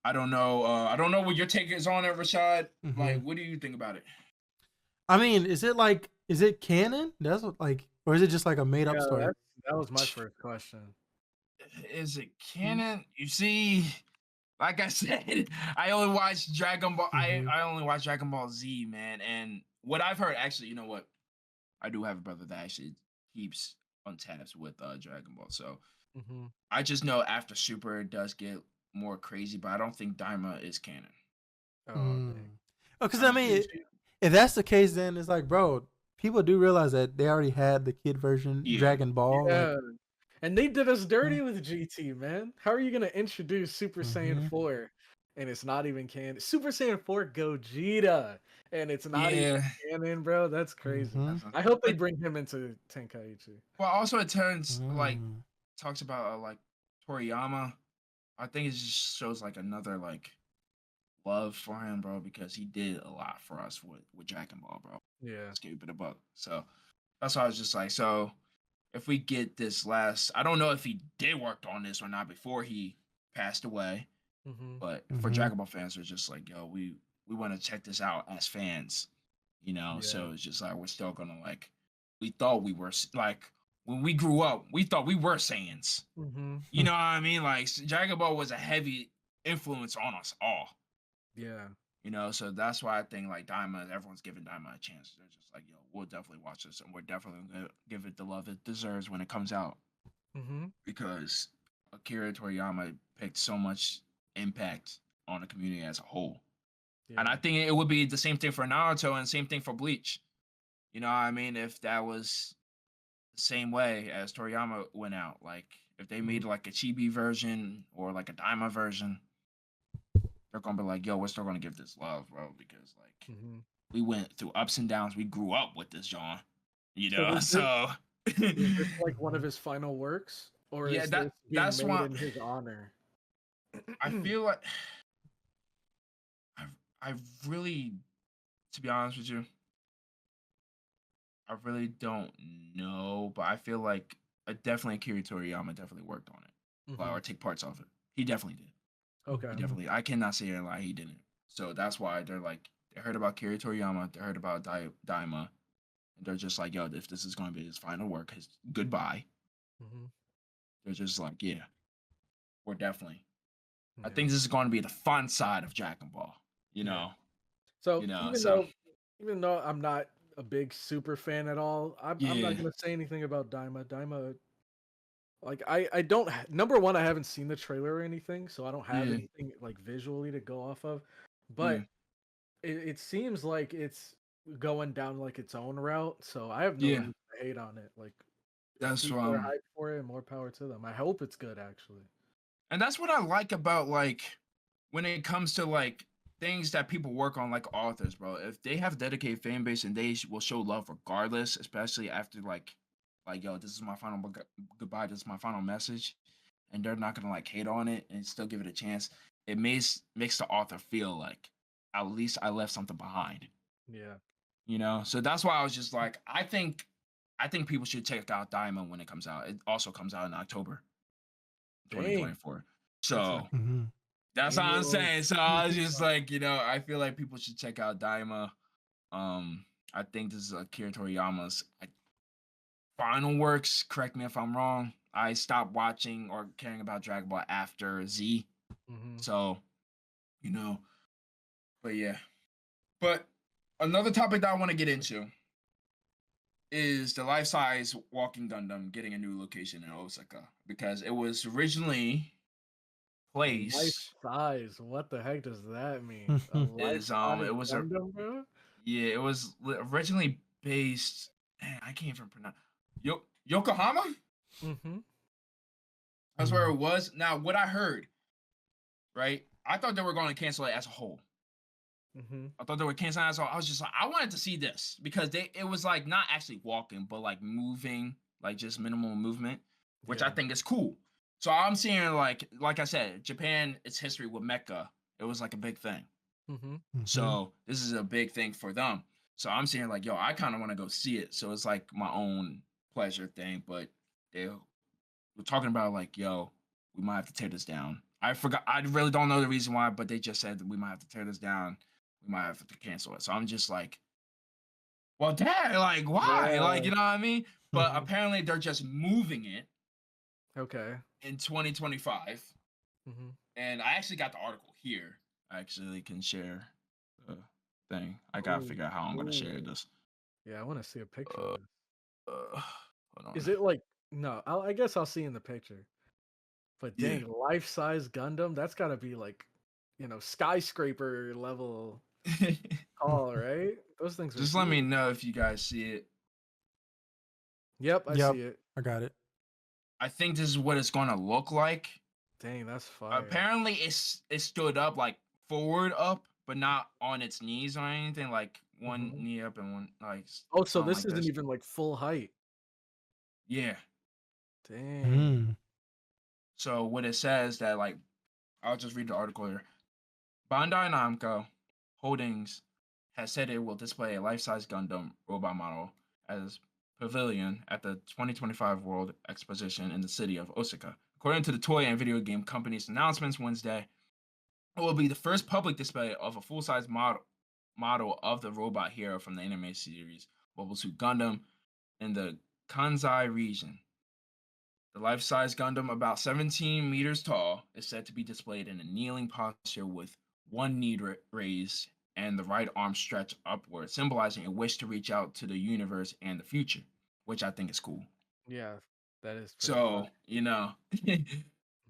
I don't know. I don't know what your take is on it, Rashad. Mhm. Like, what do you think about it? I mean, is it canon? That's what or is it just like a made up Yeah, story? that was my first question. Is it canon? You see, like I said, I only watch Dragon Ball. Mhm. I only watch Dragon Ball Z, man. And what I've heard, actually, you know what? I do have a brother that actually keeps on tabs with Dragon Ball. So Mm-hmm. I just know after Super it does get more crazy, but I don't think Daima is canon. Oh, Mm. dang. Oh, because I I don't mean, think so. if that's the case, then it's like, bro, people do realize that they already had the kid version, Yeah. Dragon Ball. Yeah. Like, And they did us dirty with GT, man. How are you gonna introduce Super Saiyan Mhm. 4 and it's not even canon? Super Saiyan 4 Gogeta and it's not even Yeah. canon, bro. That's crazy. Mhm. I hope they But bring him into Tenkaichi. well, also it turns Mm. talks about like Toriyama. I think it just shows like another love for him, bro, because he did a lot for us with Dragon Ball, bro. Yeah. Let's keep it a buck. So that's why I was just like, so if we get this I don't know if he did work on this or not before he passed away, Mm-hmm. but for Mhm. Dragon Ball fans, they're just like, yo, we want to check this out as fans, you know. Yeah. So it's just like we're still gonna we thought we were when we grew up, we thought we were Saiyans. Mm-hmm. You know what I mean? Like Dragon Ball was a heavy influence on us all. Yeah. You know, so that's why I think like Daima, everyone's giving Daima a chance. They're just like, yo, we'll definitely watch this, and we're definitely gonna give it the love it deserves when it comes out. Mm-hmm. Because Akira Toriyama picked so much impact on the community as a whole. Yeah. And I think it would be the same thing for Naruto and same thing for Bleach. You know what I mean? If that was the same way as Toriyama went out, like if they made like a chibi version or like a Daima version, they're gonna be like, yo, we're still gonna give this love, bro, because Mm-hmm. we went through ups and downs. We grew up with this, John. You So know, is so this like one of his final works, or yeah, is this being that's made why in his honor? I feel like I really, to be honest with you, I really don't know, but I feel like definitely Akira Toriyama definitely worked on it, Mhm. or take parts of it. He definitely did. Okay. He definitely. I cannot say a lie. He didn't. So that's why they're like they heard about Akira Toriyama, they heard about Daima, and they're just like, yo, if this is going to be his final work, his goodbye, Mm-hmm. they're just like, yeah, we're definitely. I Yeah. think this is going to be the fun side of Dragon Ball. You Yeah. know. So You know. even So though I'm not a big super fan at all, I'm yeah. not gonna say anything about Daima. Daima, like I don't number one, I haven't seen the trailer or anything, so I don't have Yeah. anything like visually to go off of. Yeah. But it seems like it's going down like its own route, so I have no Yeah. reason to hate on it. Like That's People are hyped for it. More power to them. I hope it's good, actually. and that's what I like about like when it comes to like things that people work on, like authors, bro. If they have dedicated fan base and they will show love regardless, especially after like yo, this is my final goodbye. This is my final message, and they're not gonna like hate on it and still give it a chance. It makes the author feel like at least I left something behind. Yeah. So that's why I was just like, I think people should check out Diamond when it comes out. It also comes out in October Dang. 2024. That's So Mhm. that's what I'm annual saying. So I was season. just like, I feel like people should check out Daima. I think this is Akira Toriyama's final works. Correct me if I'm wrong. I stopped watching or caring about Dragon Ball after Z. Mhm. So, you know, but yeah. But another topic that I want to get into is the life-size walking Gundam getting a new location in Osaka because it was originally Life placed size. What the heck does that mean? A life is size it was a Gundam, bro? yeah, it was originally based. Man, I can't even pronounce Yokohama. Mm-hmm. That's where it was. Now, what I heard, right? I thought they were going to cancel it as a whole. Mm-hmm. I thought they were canceling it as a whole. I was just like, I wanted to see this because it was like not actually walking, but like moving, like just minimal movement, which I Yeah. think is cool. So I'm seeing like I said, Japan, its history with Mecha, it was like a big thing. Mm-hmm. So this is a big thing for them. So I'm saying like, yo, I kind of want to go see it. So it's like my own pleasure thing. But they were talking about like, yo, we might have to tear this down. I forgot. I really don't know the reason why, but they just said that we might have to tear this down. We might have to cancel it. So I'm just like, well, dad, like, why? Like, Yeah. you know what I mean? But apparently they're just moving it Okay. in 2025. Mm-hmm. And I actually got the article here. I actually can share the thing. I gotta figure out how I'm gonna share Ooh. this. Yeah, I want to see a picture Uh, of this. Hold on. Is it like no? I guess I'll see in the picture. But Yeah. dang, life-size Gundam, that's gotta be like, skyscraper level tall, right? Those things are Just let me huge. know if you guys see it. Yep, I see it. I got it. I think this is what it's gonna look like. Dang, that's fire. Apparently, it stood up like forward up, but not on its knees or anything. Like one knee up and one like Oh, so something this like isn't this. even like full height. Yeah. Dang. So what it says that like, I'll just read the article here. Bandai Namco Holdings has said it will display a life-size Gundam robot model as pavilion at the 2025 World Exposition in the city of Osaka. According to the toy and video game company's announcements Wednesday, it will be the first public display of a full-size model of the robot hero from the anime series Mobile Suit Gundam in the Kansai region. The life-size Gundam, about 17 meters tall, is said to be displayed in a kneeling posture with one knee raised and the right arm stretched upward, symbolizing a wish to reach out to the universe and the future, which I think is cool. Yeah, that is pretty So, fun.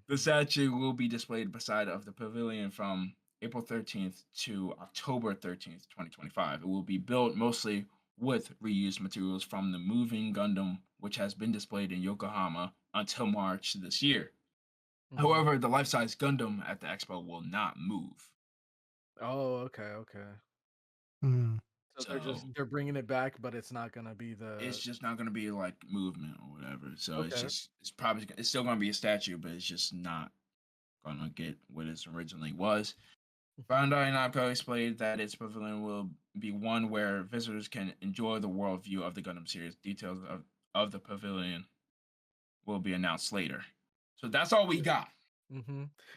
the statue will be displayed beside of the pavilion from April 13th to October 13th, 2025. It will be built mostly with reused materials from the moving Gundam, which has been displayed in Yokohama until March this year. However, the life-size Gundam at the expo will not move. Oh, okay. So they're bringing it back, but it's not gonna be It's the just not going to be like movement or whatever. So okay. it's still going to be a statue, but it's just not going to get what it originally was. Bandai Namco explained that its pavilion will be one where visitors can enjoy the world view of the Gundam series. Details of the pavilion will be announced later. So that's all we got.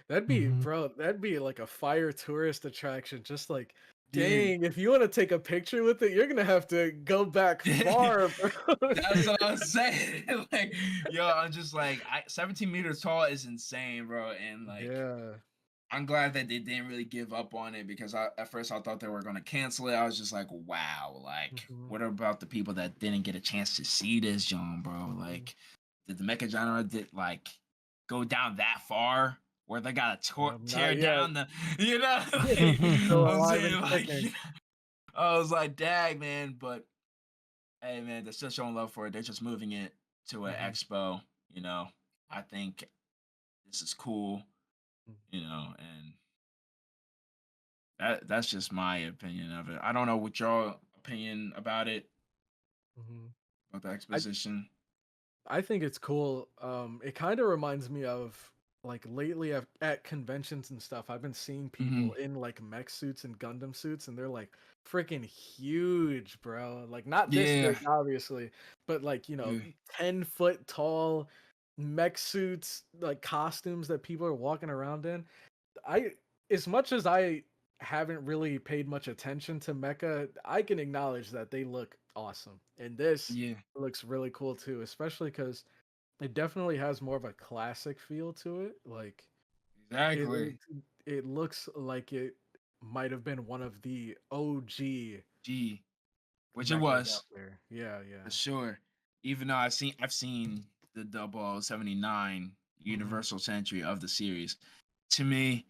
That'd be, bro. That'd be like a fire tourist attraction. Just like, Dude. dang, if you want to take a picture with it, you're gonna have to go back far, bro. That's what I'm saying. Like, yo, I'm just like, 17 meters tall is insane, bro. And like, yeah. I'm glad that they didn't really give up on it because at first I thought they were gonna cancel it. I was just like, wow, like, what about the people that didn't get a chance to see this, John, bro? Like, did the mecha genre go down that far where they gotta tear down the, I'm saying, like, I was like, dang, man, but hey, man, they're still showing love for it. They're just moving it to an Mhm. expo. You know, I think this is cool. You know, and that's just my opinion of it. I don't know what your opinion about it, Mhm. about the I exposition. I think it's cool. It kind of reminds me of like lately at conventions and stuff. I've been seeing Hmm. people in like mech suits and Gundam suits, and they're like freaking huge, bro. Like not this Yeah. big, obviously, but like 10 foot tall mech suits, like costumes that people are walking around in. I as much as I haven't really paid much attention to Mecha, I can acknowledge that they look awesome. And this Yeah. looks really cool too, especially because it definitely has more of a classic feel to it. Like it Exactly. it, it looks like it might have been one of the OG G. Which it mechas out was. there. Yeah, For yeah. sure. Even though I've seen the 0079 Hmm. Universal Century of the series. To me,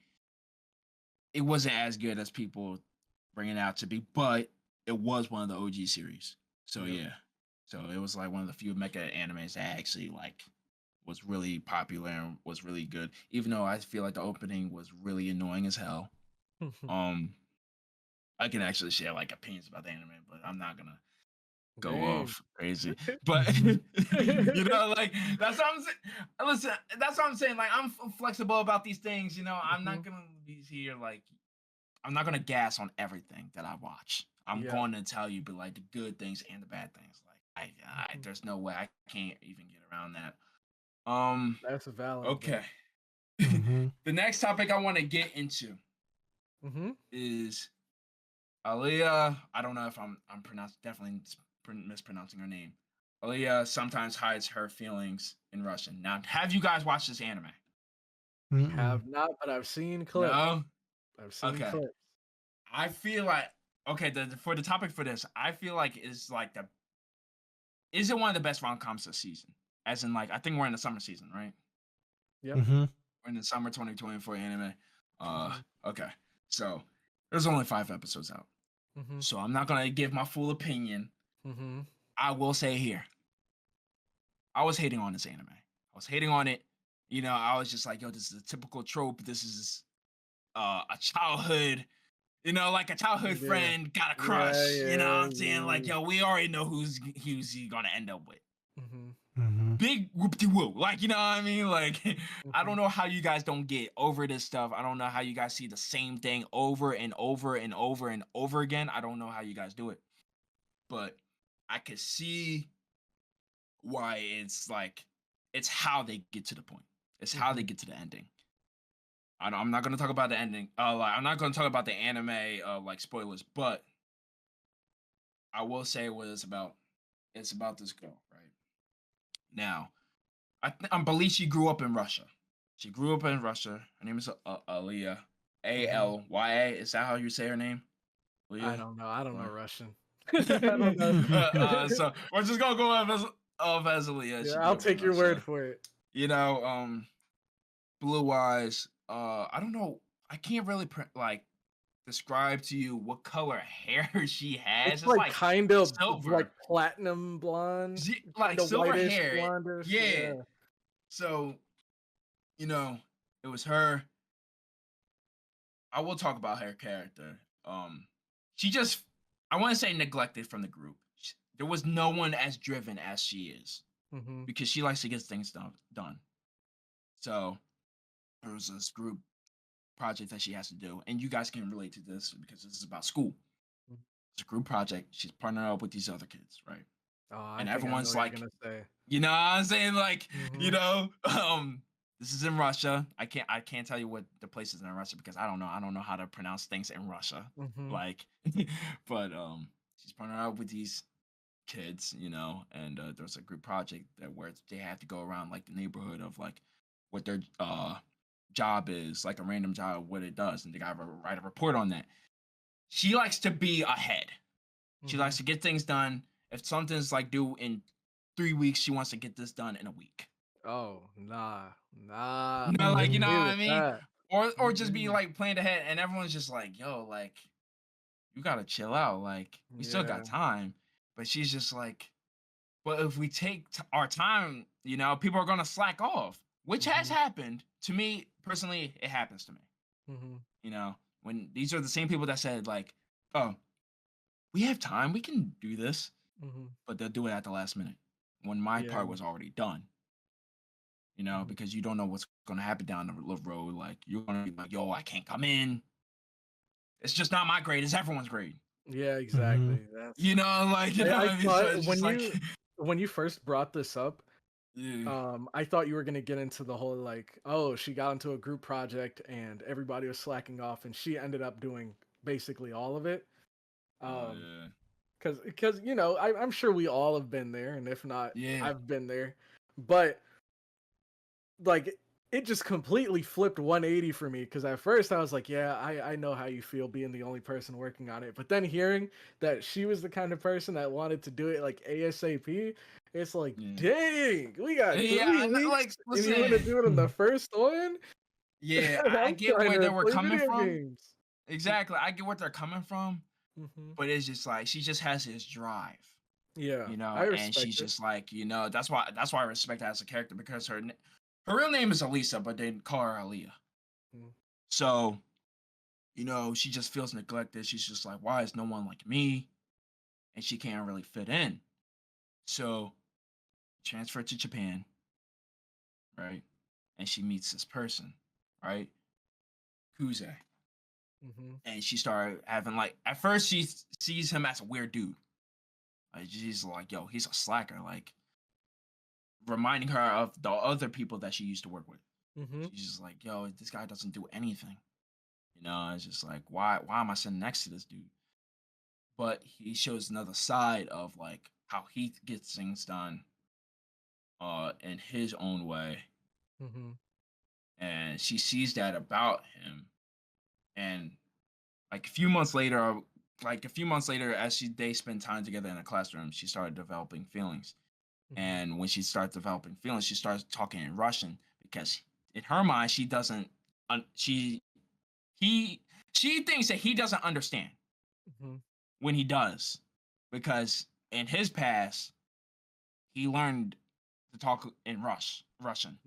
it wasn't as good as people bring it out to be, but it was one of the OG series. So Yep. yeah. So it was like one of the few mecha animes that actually like was really popular and was really good. Even though I feel like the opening was really annoying as hell. Um I can actually share like opinions about the anime, but I'm not gonna go Dang. off crazy. But Mhm. like that's what I'm saying. Listen, that's what I'm saying. Like I'm flexible about these things. I'm Hmm. not gonna be here like I'm not gonna gas on everything that I watch. I'm Yeah. going to tell you, but like the good things and the bad things. Like Hmm. there's no way I can't even get around that. Um. That's valid, Okay. bro. Mhm. The next topic I want to get into Hmm. is Aaliyah. I don't know if I'm pronounced definitely mispronouncing her name. Aaliyah sometimes hides her feelings in Russian. Now, have you guys watched this anime? Mm-mm. Have not, but I've seen clips. No. I've seen Okay. clips. I feel like okay. For the topic for this, I feel like is like the is it one of the best rom coms this season? As in, like I think we're in the summer season, right? Yep. Mhm. We're in the summer 2024 anime. Uh, Hmm. okay. So there's only 5 episodes out, Hmm. so I'm not gonna give my full opinion. Hmm. I will say here, I was hating on this anime. I was hating on it. I was just like, yo, this is a typical trope. This is a childhood, like a childhood Yeah. friend got a Yeah, crush. You know what yeah, I'm saying? Like, yeah. yo, we already know who's he gonna end up with. Hmm. Mhm. Big whoop de woo. Like, you know what I mean? Like, I Hmm. don't know how you guys don't get over this stuff. I don't know how you guys see the same thing over and over and over and over again. I don't know how you guys do it. But I could see why it's how they get to the point. It's how they Hmm. get to the ending. I'm not gonna talk about the ending. I'm not gonna talk about the anime like spoilers, but I will say what it's about. It's about this girl, right? Now, I believe she grew up in Russia. She grew up in Russia. Her name is Aliyah. Hmm. Alya. Is that how you say her name? I Leah? don't know. I don't know Or Russian. I don't know. so we're just gonna go of as Aliyah. Yeah, She grew I'll up in take your word Russia. for it. You know, blue eyes. I don't know. I can't really like describe to you what color hair she It's has. It's like like kind of like silver. platinum blonde, kind Like of silver whitish hair. blondish. Yeah. Yeah. So, you know, it was her. I will talk about her character. She just I want to say neglected from the group. There was no one as driven as she is Hmm. because she likes to get things done. So there was this group project that she has to do, and you guys can relate to this because this is about school. It's a group project. She's partnering up with these other kids, right? Oh, I And think I know everyone's what you're like, gonna say. you know what I'm saying? Like, you Hmm. know, this is in Russia. I can't tell you what the place is in Russia because I don't know how to pronounce things in Russia. Hmm. Like, but she's partnering up with these kids, and there's a group project that where they have to go around like the neighborhood of like what their job is, like a random job, what it does, and they gotta write a report on that. She likes to be ahead. She Hmm. likes to get things done. If something's like due in 3 weeks, she wants to get this done in a week. Oh, nah, nah. You know, I like Mhm. you know agree what with I mean? that. Or just be Mm-mm. like planned ahead, and everyone's just like, yo, like you gotta chill out. Like we still got Yeah. time. But she's just like, But if we take our time, people are gonna slack off, which has happened to me personally. It happens to me. When these are the same people that said like, "Oh, we have time, we can do this," but they'll do it at the last minute when my part was already done. Because you don't know what's gonna happen down the road. Like you're gonna be like, "Yo, I can't come in. It's just not my grade. It's everyone's grade." Yeah, exactly. That's I thought when you first brought this up, I thought you were gonna get into the whole like, oh, she got into a group project and everybody was slacking off, and she ended up doing basically all of it. Because I'm sure we all have been there, and if not, I've been there. But like it just completely flipped 180 for me, because at first I was like, yeah, I know how you feel being the only person working on it. But then hearing that she was the kind of person that wanted to do it like ASAP, it's like, dang, we got 3 weeks and you want to do it on the first one? Yeah, I get where they were coming from. Exactly, I get what they're coming from, but it's just like she just has this drive. Yeah, and she's just like, that's why I respect her as a character, because her real name is Elisa, but they call her Aaliyah. So, she just feels neglected. She's just like, why is no one like me? And she can't really fit in. So, transferred to Japan, right? And she meets this person, right? Kuze. And she started having at first she sees him as a weird dude. Like, she's like, yo, he's a slacker. Like, reminding her of the other people that she used to work with. She's just like, yo, this guy doesn't do anything. It's just like, why am I sitting next to this dude? But he shows another side of like how he gets things done in his own way. And she sees that about him. And a few months later, as they spend time together in a classroom, she started developing feelings. And when she starts developing feelings, she starts talking in Russian, because in her mind, she doesn't. She thinks that he doesn't understand when he does, because in his past, he learned to talk in Russian,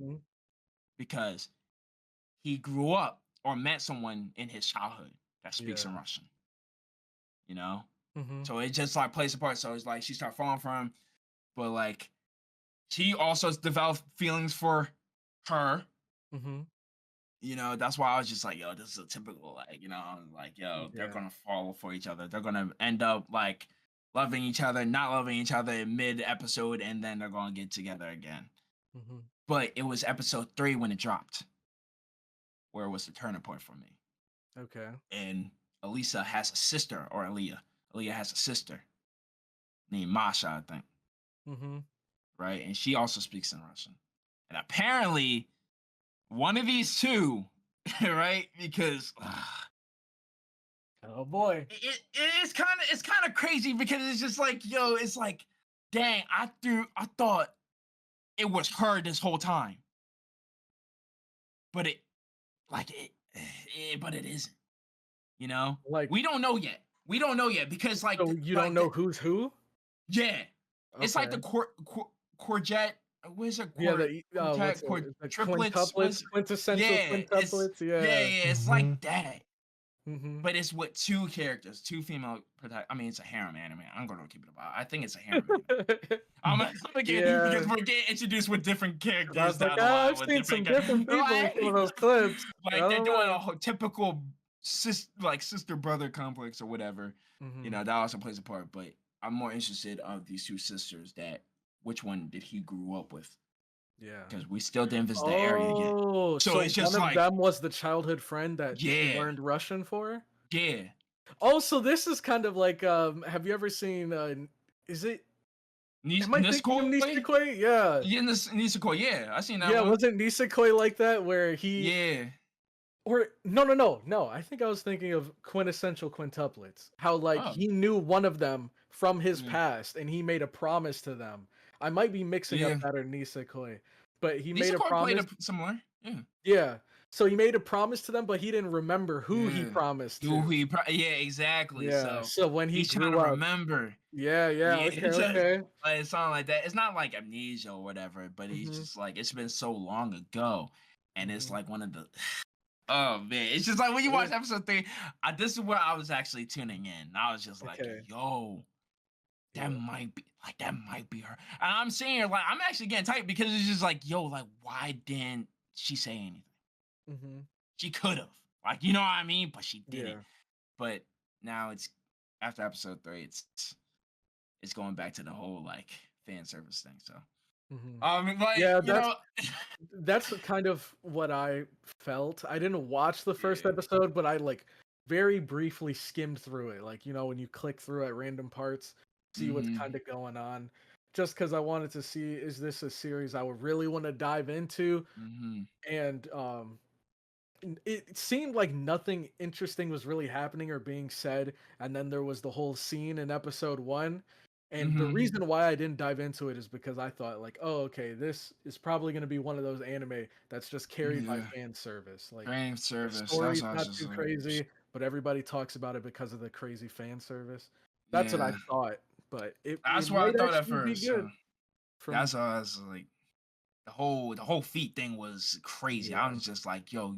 because he grew up or met someone in his childhood that speaks in Russian. So it just plays a part. So it's like she started falling for him. But she also developed feelings for her. That's why I was just like, yo, this is a typical they're gonna fall for each other. They're gonna end up loving each other, not loving each other in mid episode, and then they're gonna get together again. But it was episode 3 when it dropped, where it was the turning point for me. Okay. And Elisa has a sister, or Aaliyah has a sister named Masha, I think. Right, and she also speaks in Russian, and apparently one of these two, right? Because oh boy, it's kind of crazy, because it's just like, yo, it's like, dang, I thought it was her this whole time, but it isn't. We don't know yet. Because so you don't know who's who. Yeah, okay. It's like the courgette. What is it? Quintuplets, quintessential quintuplets. It's like that. But it's with 2 characters, 2 female protagonists. I mean, it's a harem anime. I'm going to keep it about. I think it's a harem anime. I'm gonna because we're getting introduced with different characters. I've seen some different people in those clips. They're doing a whole typical sister brother complex or whatever. That also plays a part. But I'm more interested of these 2 sisters. Which one did he grew up with? Yeah, because we still didn't visit the area yet. Oh, so it's just one of them was the childhood friend that he learned Russian for? Yeah. Oh, so this is kind of like, have you ever seen, is it? Am I thinking of Nisekoi? Yeah. Yeah, Nisekoi, yeah. I seen that one. Yeah, wasn't Nisekoi like that where he... Yeah. Or, no. I think I was thinking of quintessential quintuplets. How, he knew one of them from his past, and he made a promise to them. I might be mixing up that or Nisekoi, but he made a promise. Similar, yeah. Yeah. So he made a promise to them, but he didn't remember who he promised to. Yeah, exactly. Yeah. So when he he's trying to remember, Yeah, okay, It's just okay. like something like that. It's not like amnesia or whatever, but he's Mhm, just like it's been so long ago, and it's mhm. like one of the. Oh man, it's just like when you Yeah, watch episode 3. This is where I was actually tuning in. I was just like, okay. "Yo, Yeah. that might be her." And I'm seeing her like I'm actually getting tight because it's just like, "Yo, like why didn't she say anything? Mhm. She could have, like you know what I mean, but she didn't." Yeah. But now it's after episode 3, it's going back to the whole like fan service thing. So Mhm. like Yeah, you know, that's kind of what I felt. I didn't watch the first yeah, episode, but I like very briefly skimmed through it. Like, when you click through at random parts, see what's mm-hmm, kind of going on. Just because I wanted to see, is this a series I would really want to dive into? mm-hmm, And it seemed like nothing interesting was really happening or being said, and then there was the whole scene in episode 1. And the mm-hmm, reason why I didn't dive into it is because I thought like, oh, okay, this is probably going to be one of those anime that's just carried by yeah, fan service. Like, fan the service. That's story's what I was not just too like, crazy, but everybody talks about it because of the crazy fan service. That's what I yeah. thought, but it That's what I might thought at actually be first. So good from. that's why I was like, the whole feet thing was crazy. I Yeah. was just like, yo,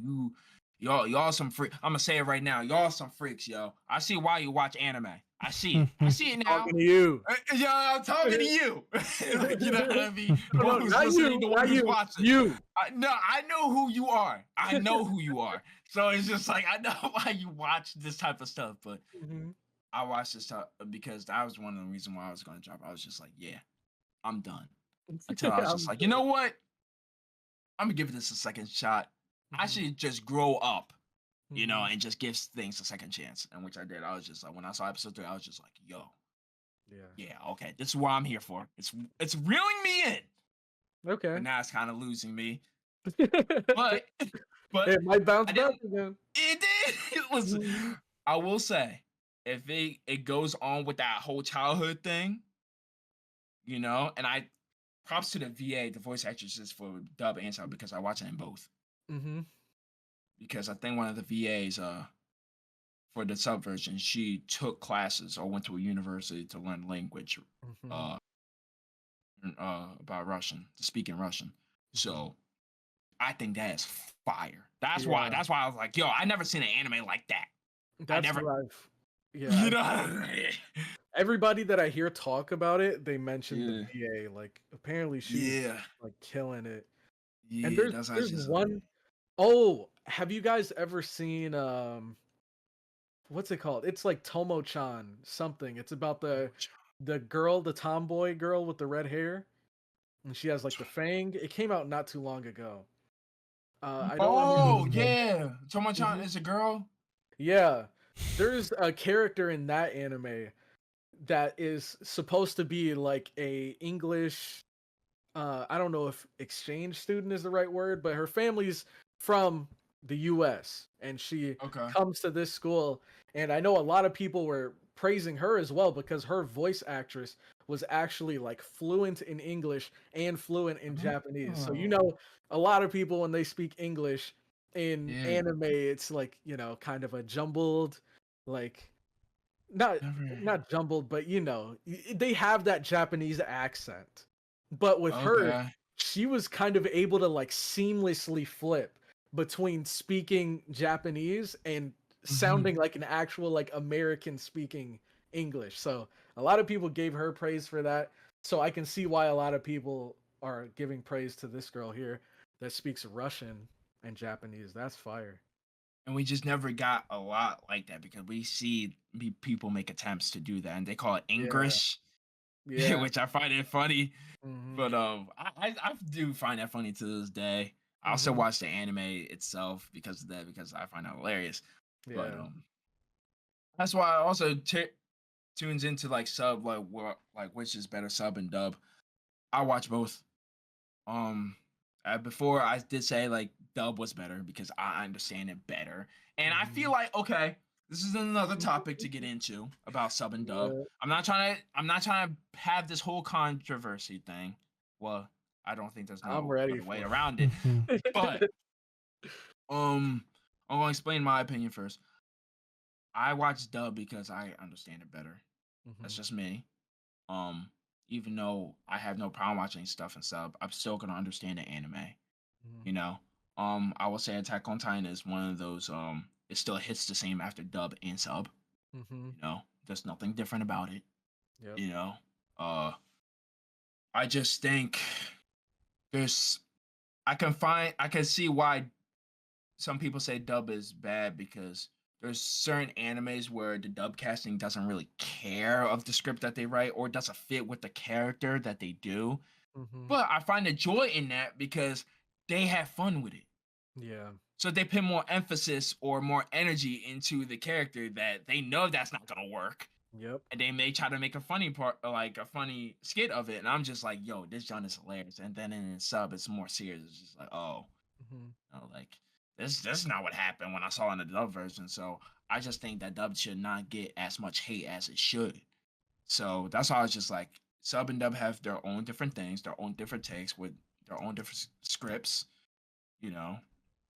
y'all some freak. I'm gonna say it right now. Y'all some freaks, yo. I see why you watch anime. I see it. I see it now. Talking to you. Yo, I'm talking to you. Like, you know what I mean? The No, one who's not listening, you, the one not who's you, watching. you. No, I know who you are. I know who you are. So it's just like I know why you watch this type of stuff. But Mhm. I watched this stuff because that was one of the reasons why I was gonna drop. I was just like, yeah, I'm done. Until I was just I'm like, you good. know what? I'm gonna give this a second shot. I Mhm, should just grow up, mhm. and just give things a second chance. And which I did. I was just like, when I saw episode 3, I was just like, yo, Yeah. yeah, okay, this is what I'm here for. It's reeling me in, but Okay. now it's kind of losing me. It But but might bounce I back didn't. again. It did. Listen, Mhm. I will say, if it goes on with that whole childhood thing, and I props to the VA, the voice actresses for dub and sub because I watch it in both. Mhm. Because I think one of the VAs, for the sub version, she took classes or went to a university to learn language, Mhm. uh, about Russian, to speak in Russian. Mhm. So I think that is fire. That's why. Yeah. That's why I was like, yo, I never seen an anime like that. I That's never, what I've yeah, you I've know. everybody that I hear talk about it, they mention the Yeah, VA. Like, apparently she's, yeah, like, killing it. And yeah. there's That's there's just like, one oh, have you guys ever seen, what's it called? It's like Tomo-chan something. It's about the girl, the tomboy girl with the red hair, and she has, like, the fang. It came out not too long ago. I don't remember oh the name. yeah, Tomo-chan Mhm. is a girl. Yeah. There's a character in that anime that is supposed to be like a English, I don't know if exchange student is the right word, but her family's from the US and she Okay. comes to this school, and I know a lot of people were praising her as well because her voice actress was actually like fluent in English and fluent in Japanese. So Oh, a lot of people when they speak English in yeah. anime, it's like, kind of a jumbled, like, not Never. not jumbled, but they have that Japanese accent. But with her, Okay. she was kind of able to like seamlessly flip between speaking Japanese and Mhm. sounding like an actual like American speaking English. So a lot of people gave her praise for that. So I can see why a lot of people are giving praise to this girl here that speaks Russian and Japanese. That's fire. And we just never got a lot like that because we see people make attempts to do that, and they call it Yeah. English, Yeah. which I find it funny. Mhm. But I do find that funny to this day. I also Mhm. watch the anime itself because of that, because I find it hilarious. But Yeah. that's why I also tunes into like sub, like what, like which is better, sub and dub. I watch both. Um, Before I did say like dub was better because I understand it better, and I feel Mhm. like okay, this is another topic to get into about sub and dub. Yeah. I'm not trying to have this whole controversy thing. Well, I don't think there's I'm no ready other way for around it. Mhm. But I'm gonna explain my opinion first. I watch dub because I understand it better. That's Mhm. just me. Um, even though I have no problem watching stuff in sub, I'm still gonna understand the anime. Mhm. You know, I will say Attack on Titan is one of those. It still hits the same after dub and sub. Mhm. You know, there's nothing different about it. Yep. You know, I just think there's. I can see why some people say dub is bad because there's certain animes where the dub casting doesn't really care of the script that they write or doesn't fit with the character that they do. Mhm. But I find the joy in that because they have fun with it. Yeah. So they put more emphasis or more energy into the character that they know that's not gonna work. Yep. And they may try to make a funny part, like a funny skit of it. And I'm just like, yo, this John is hilarious. And then in the sub, it's more serious. It's just like, oh, Mhm. like this is not what happened when I saw in the dub version. So I just think that dub should not get as much hate as it should. So that's why I was just like, sub and dub have their own different things, their own different takes with their own different scripts, you know.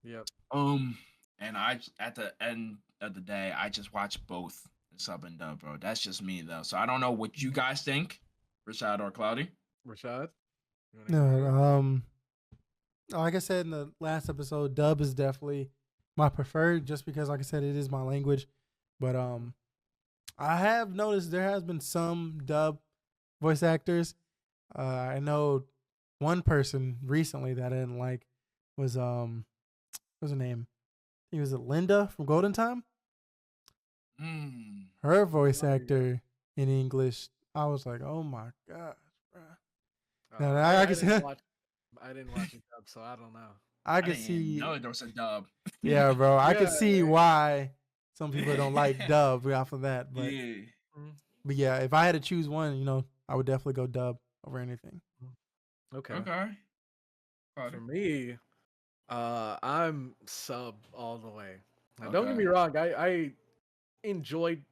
Yep. And I at the end of the day, I just watch both sub and dub, bro. That's just me though. So I don't know what you guys think, Rashad or Cloudy. Rashad, you want to go No, first? like I said in the last episode, dub is definitely my preferred, just because, like I said, it is my language. But I have noticed there has been some dub voice actors. I know one person recently that I didn't like was what's her name? I think it was Linda from Golden Time. Hmm. Her voice actor in English, I was like, oh my gosh, bro. Now I I can didn't see, watch. I didn't watch it dub, so I don't know. I I can didn't even see, know there was a dub. yeah, bro. I can Yeah. see why some people don't like dub off of that, Yeah. Mhm. but yeah, if I had to choose one, I would definitely go dub over anything. Okay. Okay. Cloudy. For me, I'm sub all the way. Now, don't get Okay. me wrong. I enjoyed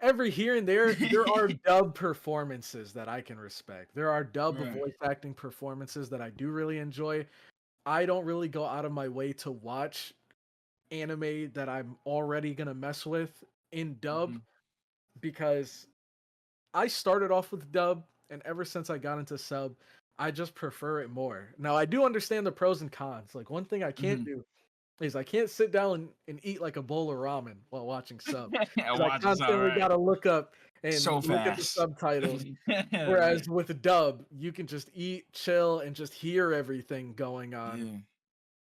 every here and there. There are dub performances that I can respect. There are dub Right. voice acting performances that I do really enjoy. I don't really go out of my way to watch anime that I'm already gonna mess with in dub Mhm. because I started off with dub, and ever since I got into sub, I just prefer it more. Now I do understand the pros and cons. Like one thing I can't Mhm. do is I can't sit down and eat like a bowl of ramen while watching sub I because I watch this all constantly right. gotta look up and So look at the fast. subtitles. Right. Whereas with dub, you can just eat, chill, and just hear everything going on.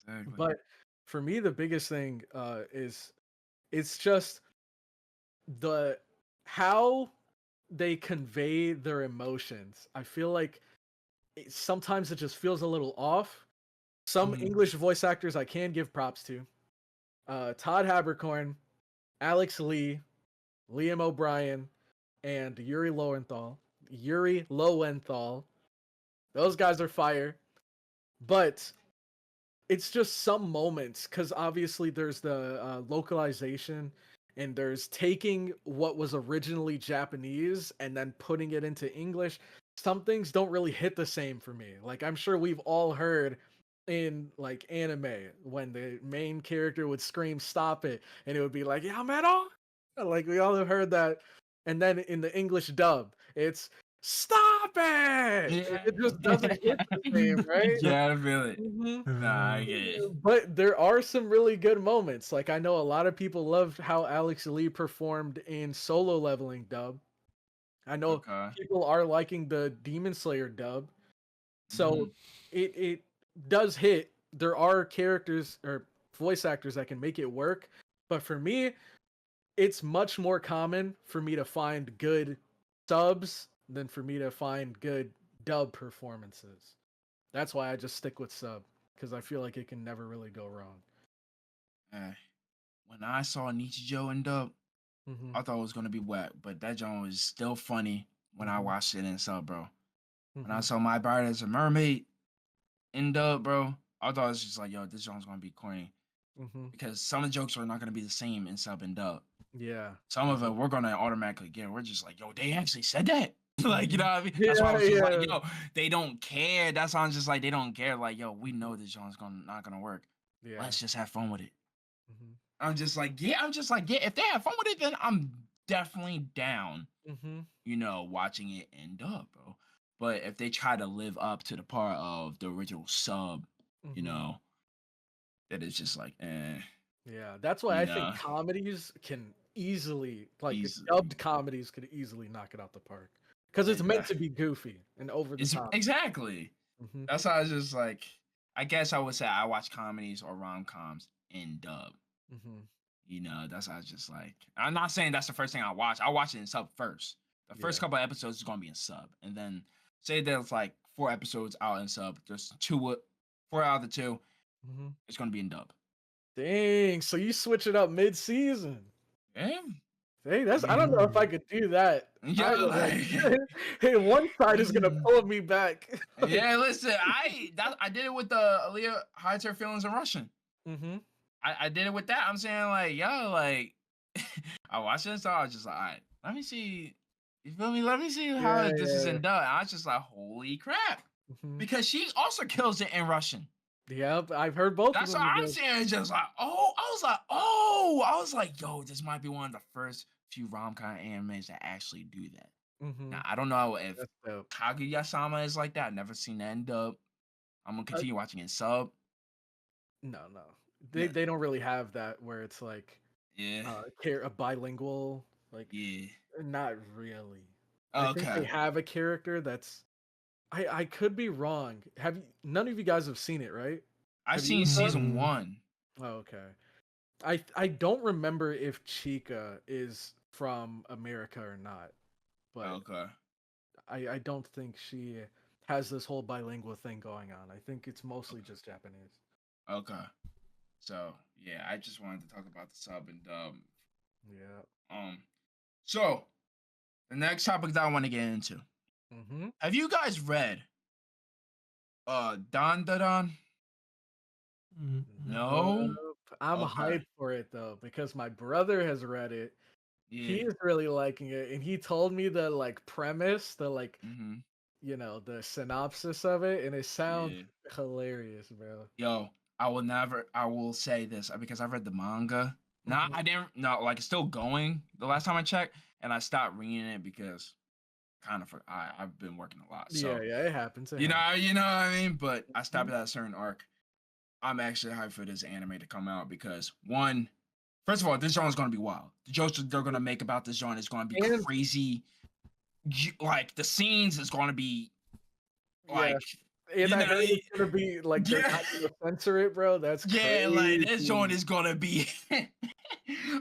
Yeah. Exactly. But for me, the biggest thing is it's just the how they convey their emotions. I feel like sometimes it just feels a little off. Some Mhm. English voice actors I can give props to. Todd Haberkorn, Alex Lee, Liam O'Brien, and Yuri Lowenthal. Yuri Lowenthal. Those guys are fire. But it's just some moments because obviously there's the localization and there's taking what was originally Japanese and then putting it into English. Some things don't really hit the same for me. Like I'm sure we've all heard in like anime when the main character would scream "Stop it" and it would be like "Yamero," like we all have heard that. And then in the English dub, it's "Stop it." Yeah. It just doesn't hit the same, right? Yeah, I feel it. Mhm. Nah, I get it. But there are some really good moments. Like I know a lot of people loved how Alex Lee performed in Solo Leveling dub. I know Okay. people are liking the Demon Slayer dub. So Mhm. it does hit. There are characters or voice actors that can make it work. But for me, it's much more common for me to find good subs than for me to find good dub performances. That's why I just stick with sub because I feel like it can never really go wrong. Eh, when I saw Nichijou in dub, Mm-hmm. I thought it was gonna be whack, but that joint was still funny when I Mm-hmm. watched it in sub, bro. When I Mm-hmm. saw My Bride as a Mermaid in dub, bro, I thought it was just like, yo, this joint's gonna be corny. Mm-hmm. Because some of the jokes are not gonna be the same in sub and dub. Yeah. Some of it we're gonna automatically get. We're just like, yo, they actually said that. Like, you know what I mean? That's why I Yeah, was just like, yeah. yo, they don't care. That's why I'm just like, they don't care. Like, yo, we know this joint's not gonna work. Yeah. Let's just have fun with it. Mm-hmm. I'm just like, yeah. If they have fun with it, then I'm definitely down, Mm-hmm. watching it in dub, bro. But if they try to live up to the part of the original sub, you Mm-hmm. know, that is just like, Yeah, that's why you I think know, comedies can easily, like easily. dubbed comedies, could easily knock it out the park because it's meant to Exactly. be goofy and over the It's top. exactly. Mm-hmm. That's why I was just like, I guess I would say I watch comedies or rom coms in dub. Mm-hmm. That's how I was just like. I'm not saying that's the first thing I watch. I watch it in sub first. The first Yeah. couple of episodes is gonna be in sub, and then say there's like 4 episodes out in sub. There's 4 out of the 2. Mm-hmm. It's gonna be in dub. Dang, so you switch it up mid-season. Yeah. Hey, I don't know if I could do that. Yeah, like, Hey, one side is gonna pull me back. yeah. Listen, I did it with the Aaliyah hides her feelings in Russian. Mm-hmm. I did it with that. I'm saying like, yo, like, I watched this, so I was just like, all right, let me see. You feel me? Let me see how Yeah, this is yeah. in dub. I was just like, holy crap, Mm-hmm. because she also kills it in Russian. Yep, I've heard both That's of what them. I'm saying. Just like, I was like, yo, this might be one of the first few rom-com animes that actually do that. Mm-hmm. Now I don't know if That's dope. Kaguya-sama is like that. I've never seen that in dub. I'm gonna continue watching it in sub. No, they don't really have that where it's like Yeah, a bilingual, like yeah. not really. I think they Okay. have a character that's I could be wrong. Have you, none of you guys have seen it, right? I've Have you seen seen it? season 1. Oh, okay. I don't remember if Chica is from America or not, but Okay. I don't think she has this whole bilingual thing going on. I think it's mostly just Japanese. Okay. So yeah, I just wanted to talk about the sub and dub. Yeah. So the next topic that I want to get into. Mm-hmm. Have you guys read Don Da Don? No? Nope. I'm Okay. hyped for it though because my brother has read it. Yeah. He's really liking it, and he told me the like premise, the like Mm-hmm. the synopsis of it, and it sounds Yeah. hilarious, bro. Yo, I will say this because I read the manga. Mhm. I didn't, no, like it's still going the last time I checked, and I stopped reading it because I've been working a lot. Yeah, So, yeah, it happens. you know what I mean? But I stopped at a certain arc. I'm actually hyped for this anime to come out because first of all, this genre is going to be wild. The jokes that they're going to make about this genre is going to be And crazy. Like the scenes is going to be yeah, like, and you I know, heard it's gonna be like they're yeah, not gonna censor it, bro. That's yeah, like this joint crazy. is going to be.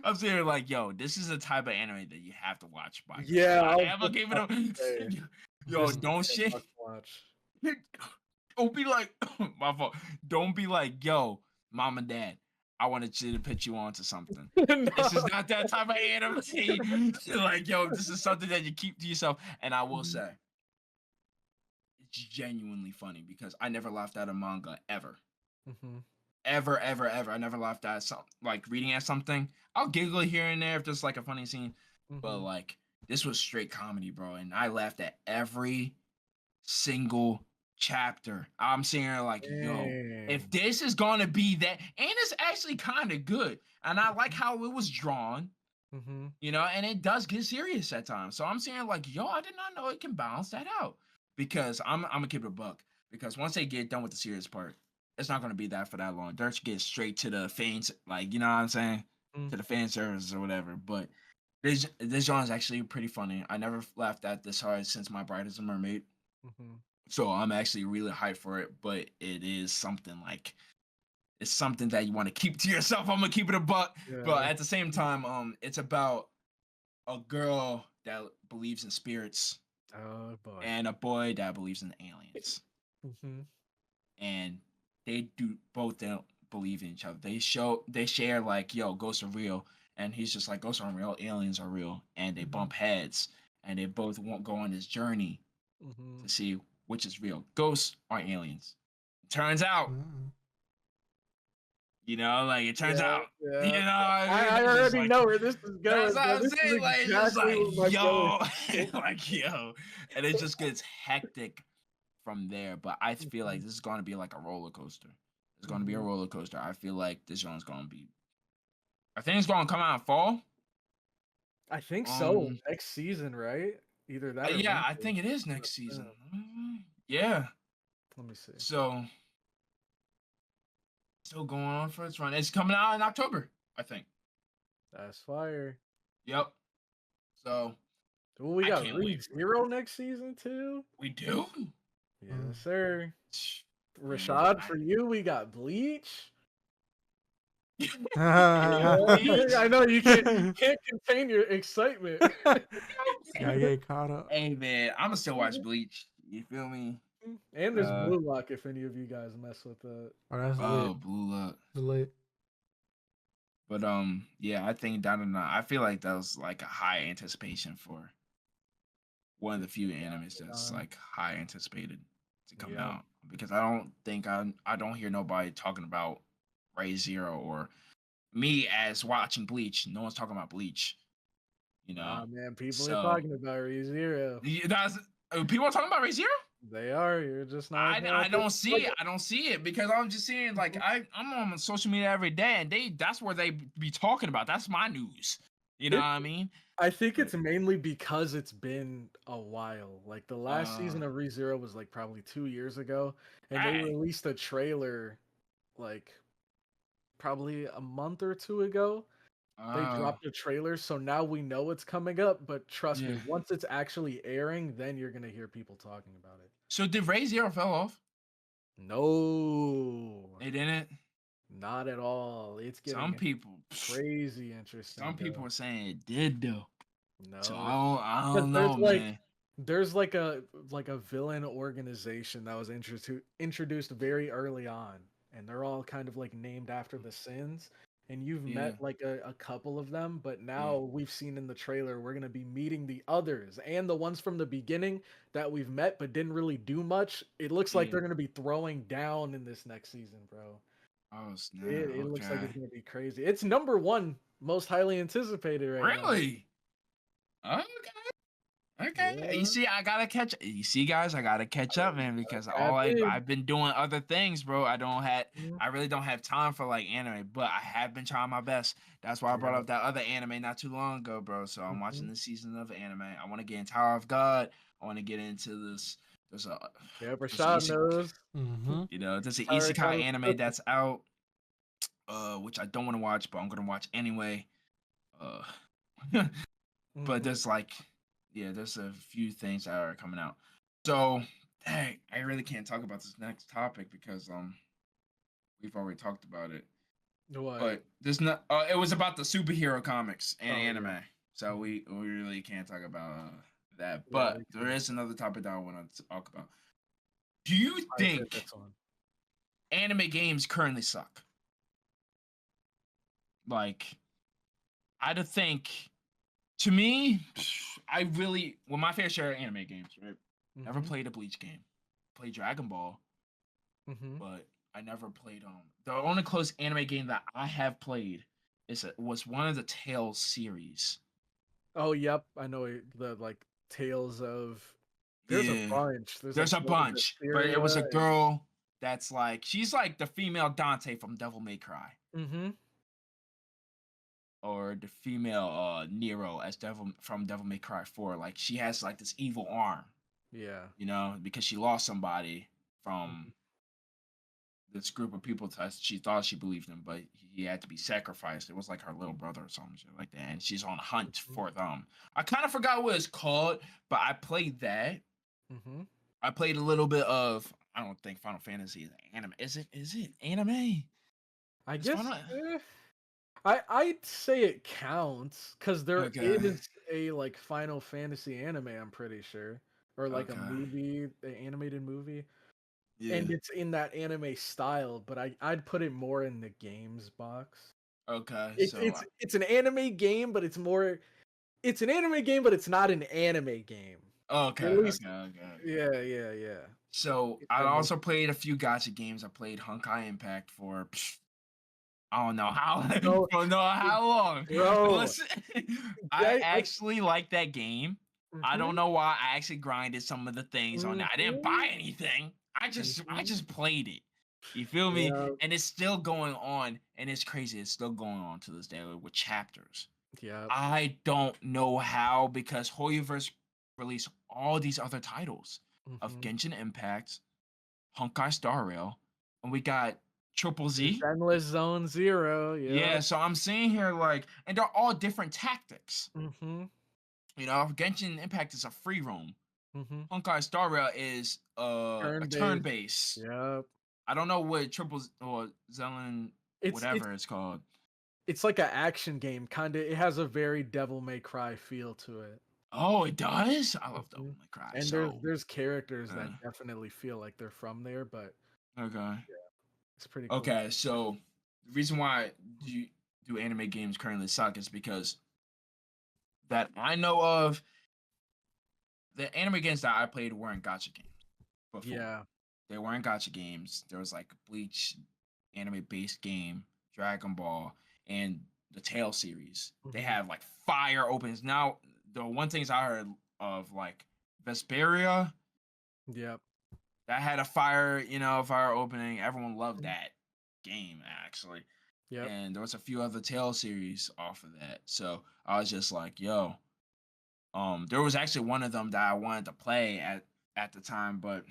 I'm saying like, yo, this is a type of anime that you have to watch by yourself. Yeah, I I was am gonna just give it about to say, yo, this is don't a shit. must watch. Don't be like my fault. Don't be like, yo, mom and dad, I wanted you to put you on to something. This is No. not that type of anime. Like, yo, this is something that you keep to yourself. And I will say, it's genuinely funny because I never laughed at a manga ever. Mhm, Ever, ever, ever. I never laughed at like reading at something. I'll giggle here and there if there's like a funny scene. But mhm. like this was straight comedy, bro. And I laughed at every single chapter. I'm saying like, yo, if Damn. this is gonna be that, and it's actually kind of good, and I like how it was drawn, Mhm. and it does get serious at times. So I'm saying like, yo, I did not know it can balance that out because I'm gonna keep it a buck because once they get done with the serious part, it's not gonna be that for that long. They're just get straight to the fans, like you know what I'm saying, Mm, to the fan service or whatever. But this genre is actually pretty funny. I never laughed at this hard since My Bride is a Mermaid. mhm. So I'm actually really hyped for it, but it is something like it's something that you want to keep to yourself. I'm gonna keep it a buck, but Yeah. at the same time, it's about a girl that believes in spirits Oh boy. and a boy that believes in aliens, Mhm. and they do both don't believe in each other. They share like, yo, ghosts are real, and he's just like, ghosts aren't real, aliens are real, and they Mhm. bump heads, and they both won't go on this journey to Mhm. see which is real, ghosts or aliens. Turns out, like it turns Yeah, out, what yeah. I mean? I It's just already like know where this is that's going, what bro. I'm This is saying. Like it's just exactly like what my brother yo, said. like yo, and it just gets hectic from there. But I feel like Mhm. this is going to be like a roller coaster. It's going to be a Mhm. roller coaster. I feel like this one's going to be. I think it's going to come out in fall. I think so. Um, Next season, right? Either that or yeah, I winter. think it is next season. Yeah. Let me see. So still going on for its run. It's coming out in October, I think. That's fire. Yep. So Ooh, we I got can't wait for it. ReZero next season too. We do. Mm. Yes, sir. Man, Rashad, for you, we got Bleach. Gotta Bleach. I know you can't contain your excitement. get caught up. Hey man, I'ma still watch Bleach. You feel me? And there's Blue Lock if any of you guys mess with that. Oh, that's lit. Oh, Blue Look. That's lit. But yeah, I think down and I feel like that was like a high anticipation for one of the few animes that's like high anticipated to come out, because I don't think I don't hear nobody talking about Ray Zero, or me as watching Bleach. No one's talking about Bleach, you know. Nah, man, people are So talking about ReZero. that's people are talking about Ray Zero. They are. You're just not. I don't see it. I don't see it because I'm just seeing like I'm on social media every day, and that's where they be talking about. That's my news. You know what I mean? I think it's mainly because it's been a while. Like the last season of ReZero was like probably 2 years ago, and they released a trailer like probably a month or two ago. They dropped a trailer, so now we know it's coming up. But trust me, once it's actually airing, then you're gonna hear people talking about it. So did Ray Zero fell off? No, They didn't. not at all. It's getting Some people crazy interesting. Some people are saying it did though. No, So I don't know, man. There's like a villain organization that was introduced very early on, and they're all kind of like named after the sins. And you've met like a couple of them, but now we've seen in the trailer we're gonna be meeting the others and the ones from the beginning that we've met but didn't really do much. It looks like they're gonna be throwing down in this next season, bro. Oh snap! It looks like it's gonna be crazy. It's number one most highly anticipated right now. Really? Okay. Yeah. You see, I gotta catch. You see, guys, I gotta catch up, man, because I've been doing other things, bro. I really don't have time for like anime, but I have been trying my best. That's why I brought up that other anime not too long ago, bro. So I'm watching this season of anime. I want to get in Tower of God. I want to get into this. There's a Rashad knows. You know, there's an isekai anime that's out, which I don't want to watch, but I'm gonna watch anyway. But there's like, there's a few things that are coming out. So, dang, I really can't talk about this next topic because we've already talked about it. What? But there's not. It was about the superhero comics and anime. Yeah. So we really can't talk about that. But there is another topic that I want to talk about. Do you think anime games currently suck? Like, I don't think. To me, my fair share of anime games, right? Never played a Bleach game. Played Dragon Ball, but I never played the only close anime game that I have played was one of the Tales series. Oh, yep, I know the like Tales of. There's a bunch. There's a bunch, but it was a girl that's like she's like the female Dante from Devil May Cry. Or the female Nero as from Devil May Cry 4. Like she has like this evil arm. Yeah. You know, because she lost somebody from this group of people. She thought she believed him, but he had to be sacrificed. It was like her little brother or something like that. And she's on a hunt for them. I kind of forgot what it's called, but I played that. I played a little bit of. I don't think Final Fantasy is anime. Is it anime? I guess. I'd say it counts because there is a like Final Fantasy anime, I'm pretty sure, or like a movie, an animated movie, and it's in that anime style. But I'd put it more in the games box. Okay, it's an anime game, but it's an anime game, but it's not an anime game. Okay. Yeah. So I also played a few gacha games. I played Honkai Impact for. I don't know how. I don't know how long. Bro, listen, I actually like that game. I don't know why. I actually grinded some of the things on that. I didn't buy anything. I just played it. You feel me? And it's still going on, and it's crazy. It's still going on to this day with chapters. Yeah. I don't know how, because Hoyoverse released all these other titles of Mm-hmm. Genshin Impact, Honkai Star Rail, and we got Triple Z. Zenless Zone Zero. Yeah, Yep. so I'm seeing here like, and they're all different tactics. Mm-hmm. You know, Genshin Impact is a free roam. Mm-hmm. Honkai Star Rail is a Turn turn based. base. Yep. I don't know what Triple or Zelen, It's whatever it's called. it's like an action game, kind of. It has a very Devil May Cry feel to it. Oh, it does. I love Devil Mhm. May Cry. And So, there's characters uh, that definitely feel like they're from there, but okay. it's pretty cool. Okay, so the reason why do anime games currently suck is because that I know of, the anime games that I played weren't gacha games before. Yeah. They weren't gacha games. There was like Bleach anime based game, Dragon Ball, and the Tail series. They Mhm. have like fire opens. Now the one things I heard of, like Vesperia, Yep. that had a fire opening. Everyone loved that game actually. Yep. And there was a few other Tale series off of that. So I was just like, yo, there was actually one of them that I wanted to play at the time, but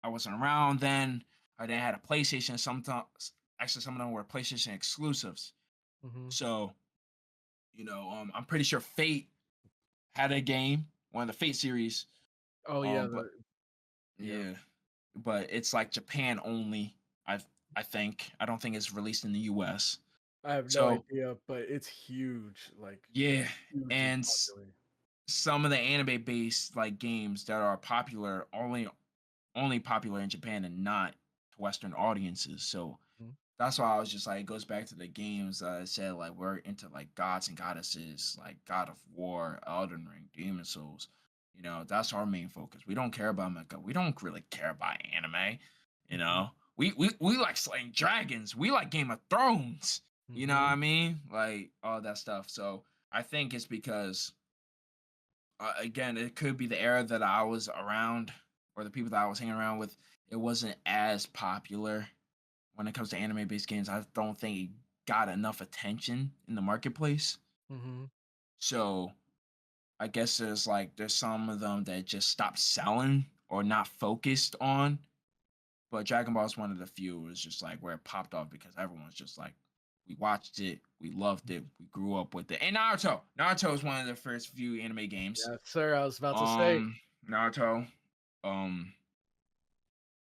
I wasn't around then. I then had a PlayStation. Sometimes actually some of them were PlayStation exclusives. Mm-hmm. So, I'm pretty sure Fate had a game, one of the Fate series. Oh yeah. But Yeah. yeah, but it's like Japan only. I I think. I don't think it's released in the US. I have no So idea, but it's huge. Like yeah, hugely and popular. some of the anime based like games that are popular only popular in Japan and not to Western audiences. So Mhm. that's why I was just like, it goes back to the games that I said, like, we're into like gods and goddesses, like God of War, Elden Ring, Demon Souls. That's our main focus. We don't care about mecha. We don't really care about anime. You Mhm. know, we like slaying dragons. We like Game of Thrones. You know what I Mhm. mean? Like all that stuff. So I think it's because, again, it could be the era that I was around, or the people that I was hanging around with. It wasn't as popular when it comes to anime based games. I don't think it got enough attention in the marketplace. Mhm. So I guess there's some of them that just stopped selling or not focused on. But Dragon Ball is one of the few. It was just like where it popped off because everyone's just like, we watched it, we loved it, we grew up with it. And Naruto. Naruto is one of the first few anime games. Yes, sir. I was about to say Naruto. Um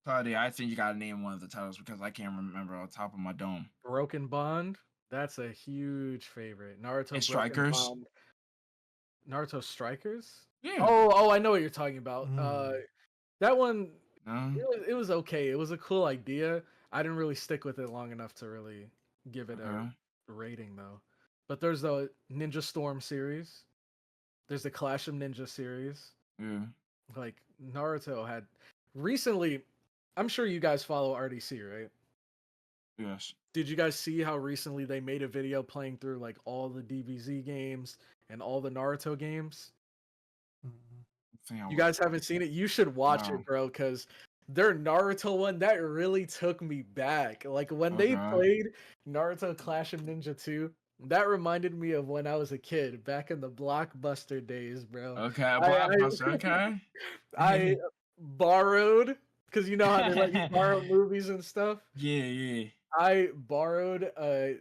Claudia, I think you gotta name one of the titles because I can't remember on top of my dome. Broken Bond. That's a huge favorite. And Naruto Broken Strikers. Bond. Naruto Strikers? Yeah. Oh, I know what you're talking about. Mm. That one No. it was okay. It was a cool idea. I didn't really stick with it long enough to really give it a Okay. rating though. But there's the Ninja Storm series. There's the Clash of Ninja series. Yeah. Like Naruto had recently, I'm sure you guys follow RDC, right? Yes. Did you guys see how recently they made a video playing through like all the DBZ games and all the Naruto games? Mhm. I think I You was. guys haven't seen it? You should watch No. it, bro, because their Naruto one that really took me back. Like when they Okay. played Naruto Clash of Ninja 2, that reminded me of when I was a kid back in the Blockbuster days, bro. Okay. I I, Blockbuster. Okay. I borrowed because you know how they let you borrow yeah. movies and stuff. Yeah. I borrowed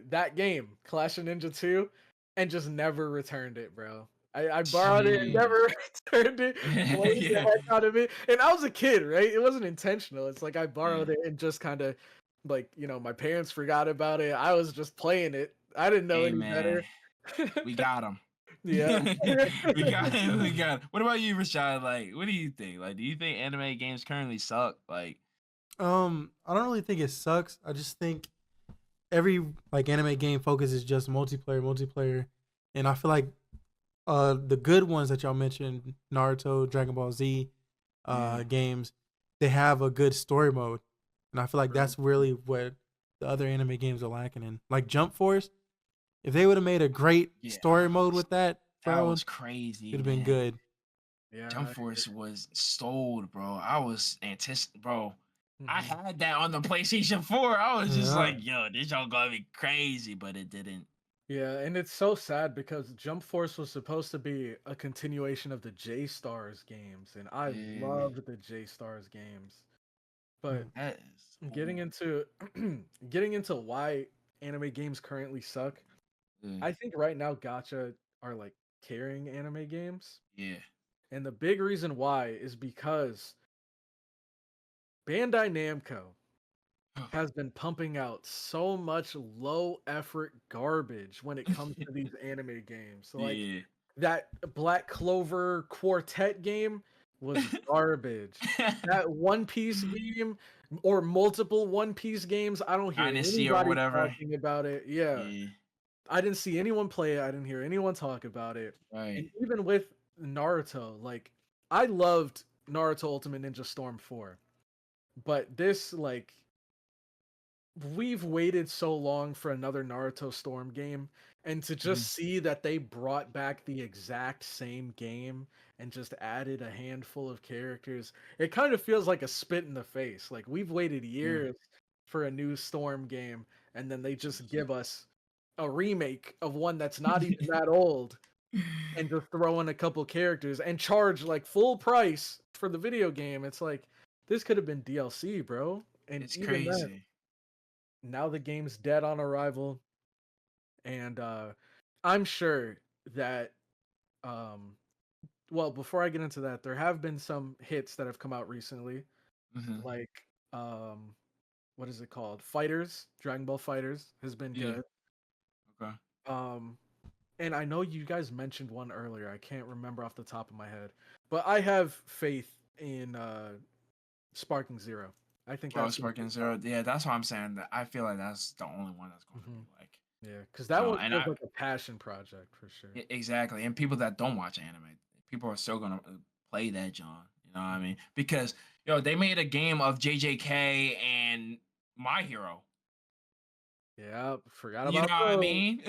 that game, Clash of Ninja 2, and just never returned it, bro. I borrowed it and Jeez. never returned it, played the yeah. heck out of it. And I was a kid, right? It wasn't intentional. It's like I Yeah. borrowed it and just kind of like, my parents forgot about it. I was just playing it. I didn't know Hey any man, better. we got him. Yeah. we got him. We got him. What about you, Rashad? Like, what do you think? Like, do you think anime games currently suck? Like, I don't really think it sucks. I just think every like anime game focuses just multiplayer, and I feel like the good ones that y'all mentioned, Naruto, Dragon Ball Z, yeah, games, they have a good story mode, and I feel like True. that's really what the other anime games are lacking in. Like Jump Force, if they would have made a great yeah. story mode with that, That bro, was it'd crazy, have been man. good. Yeah. Jump Force was stole, bro. I was bro. I Mhm. had that on the PlayStation 4. I was just Yeah. like, yo, this y'all gonna be crazy, but it didn't. Yeah, and it's so sad because Jump Force was supposed to be a continuation of the J Stars games, and I Yeah, loved the J Stars games. But that is. getting into getting into why anime games currently suck, Yeah, I think right now gacha are like carrying anime games. yeah. And the big reason why is because Bandai Namco has been pumping out so much low effort garbage when it comes to these anime games. So like Yeah. that Black Clover Quartet game was garbage. That One Piece game or multiple One Piece games, I don't hear Dynasty or anybody whatever. talking about it. Yeah. Yeah, I didn't see anyone play it. I didn't hear anyone talk about it. right. And even with Naruto, like I loved Naruto Ultimate Ninja Storm 4. But this like we've waited so long for another Naruto Storm game, and to Mhm. just see that they brought back the exact same game and just added a handful of characters, it kind of feels like a spit in the face. Like we've waited Yeah. years for a new Storm game, and then they just give us a remake of one that's not even that old, and just throw in a couple characters and charge like full price for the video game. It's like this could have been DLC, bro. And It's even then, crazy. now the game's dead on arrival, and I'm sure that um well, before I get into that, there have been some hits that have come out recently, Hmm. like what is it called? Fighters, Dragon Ball Fighters has been Yeah. good. Okay. Um and I know you guys mentioned one earlier. I can't remember off the top of my head, but I have faith in Sparking Zero. I think Oh, that's gonna be Sparking Zero. Yeah, that's what I'm saying. That I feel like that's the only one that's going to be fun. like, Yeah, because that one and feels like a passion project for sure. exactly. And people that don't watch anime, people are still gonna play that John. You know what I mean? Because they made a game of JJK and My Hero. Yeah, forgot You know about what I those. mean?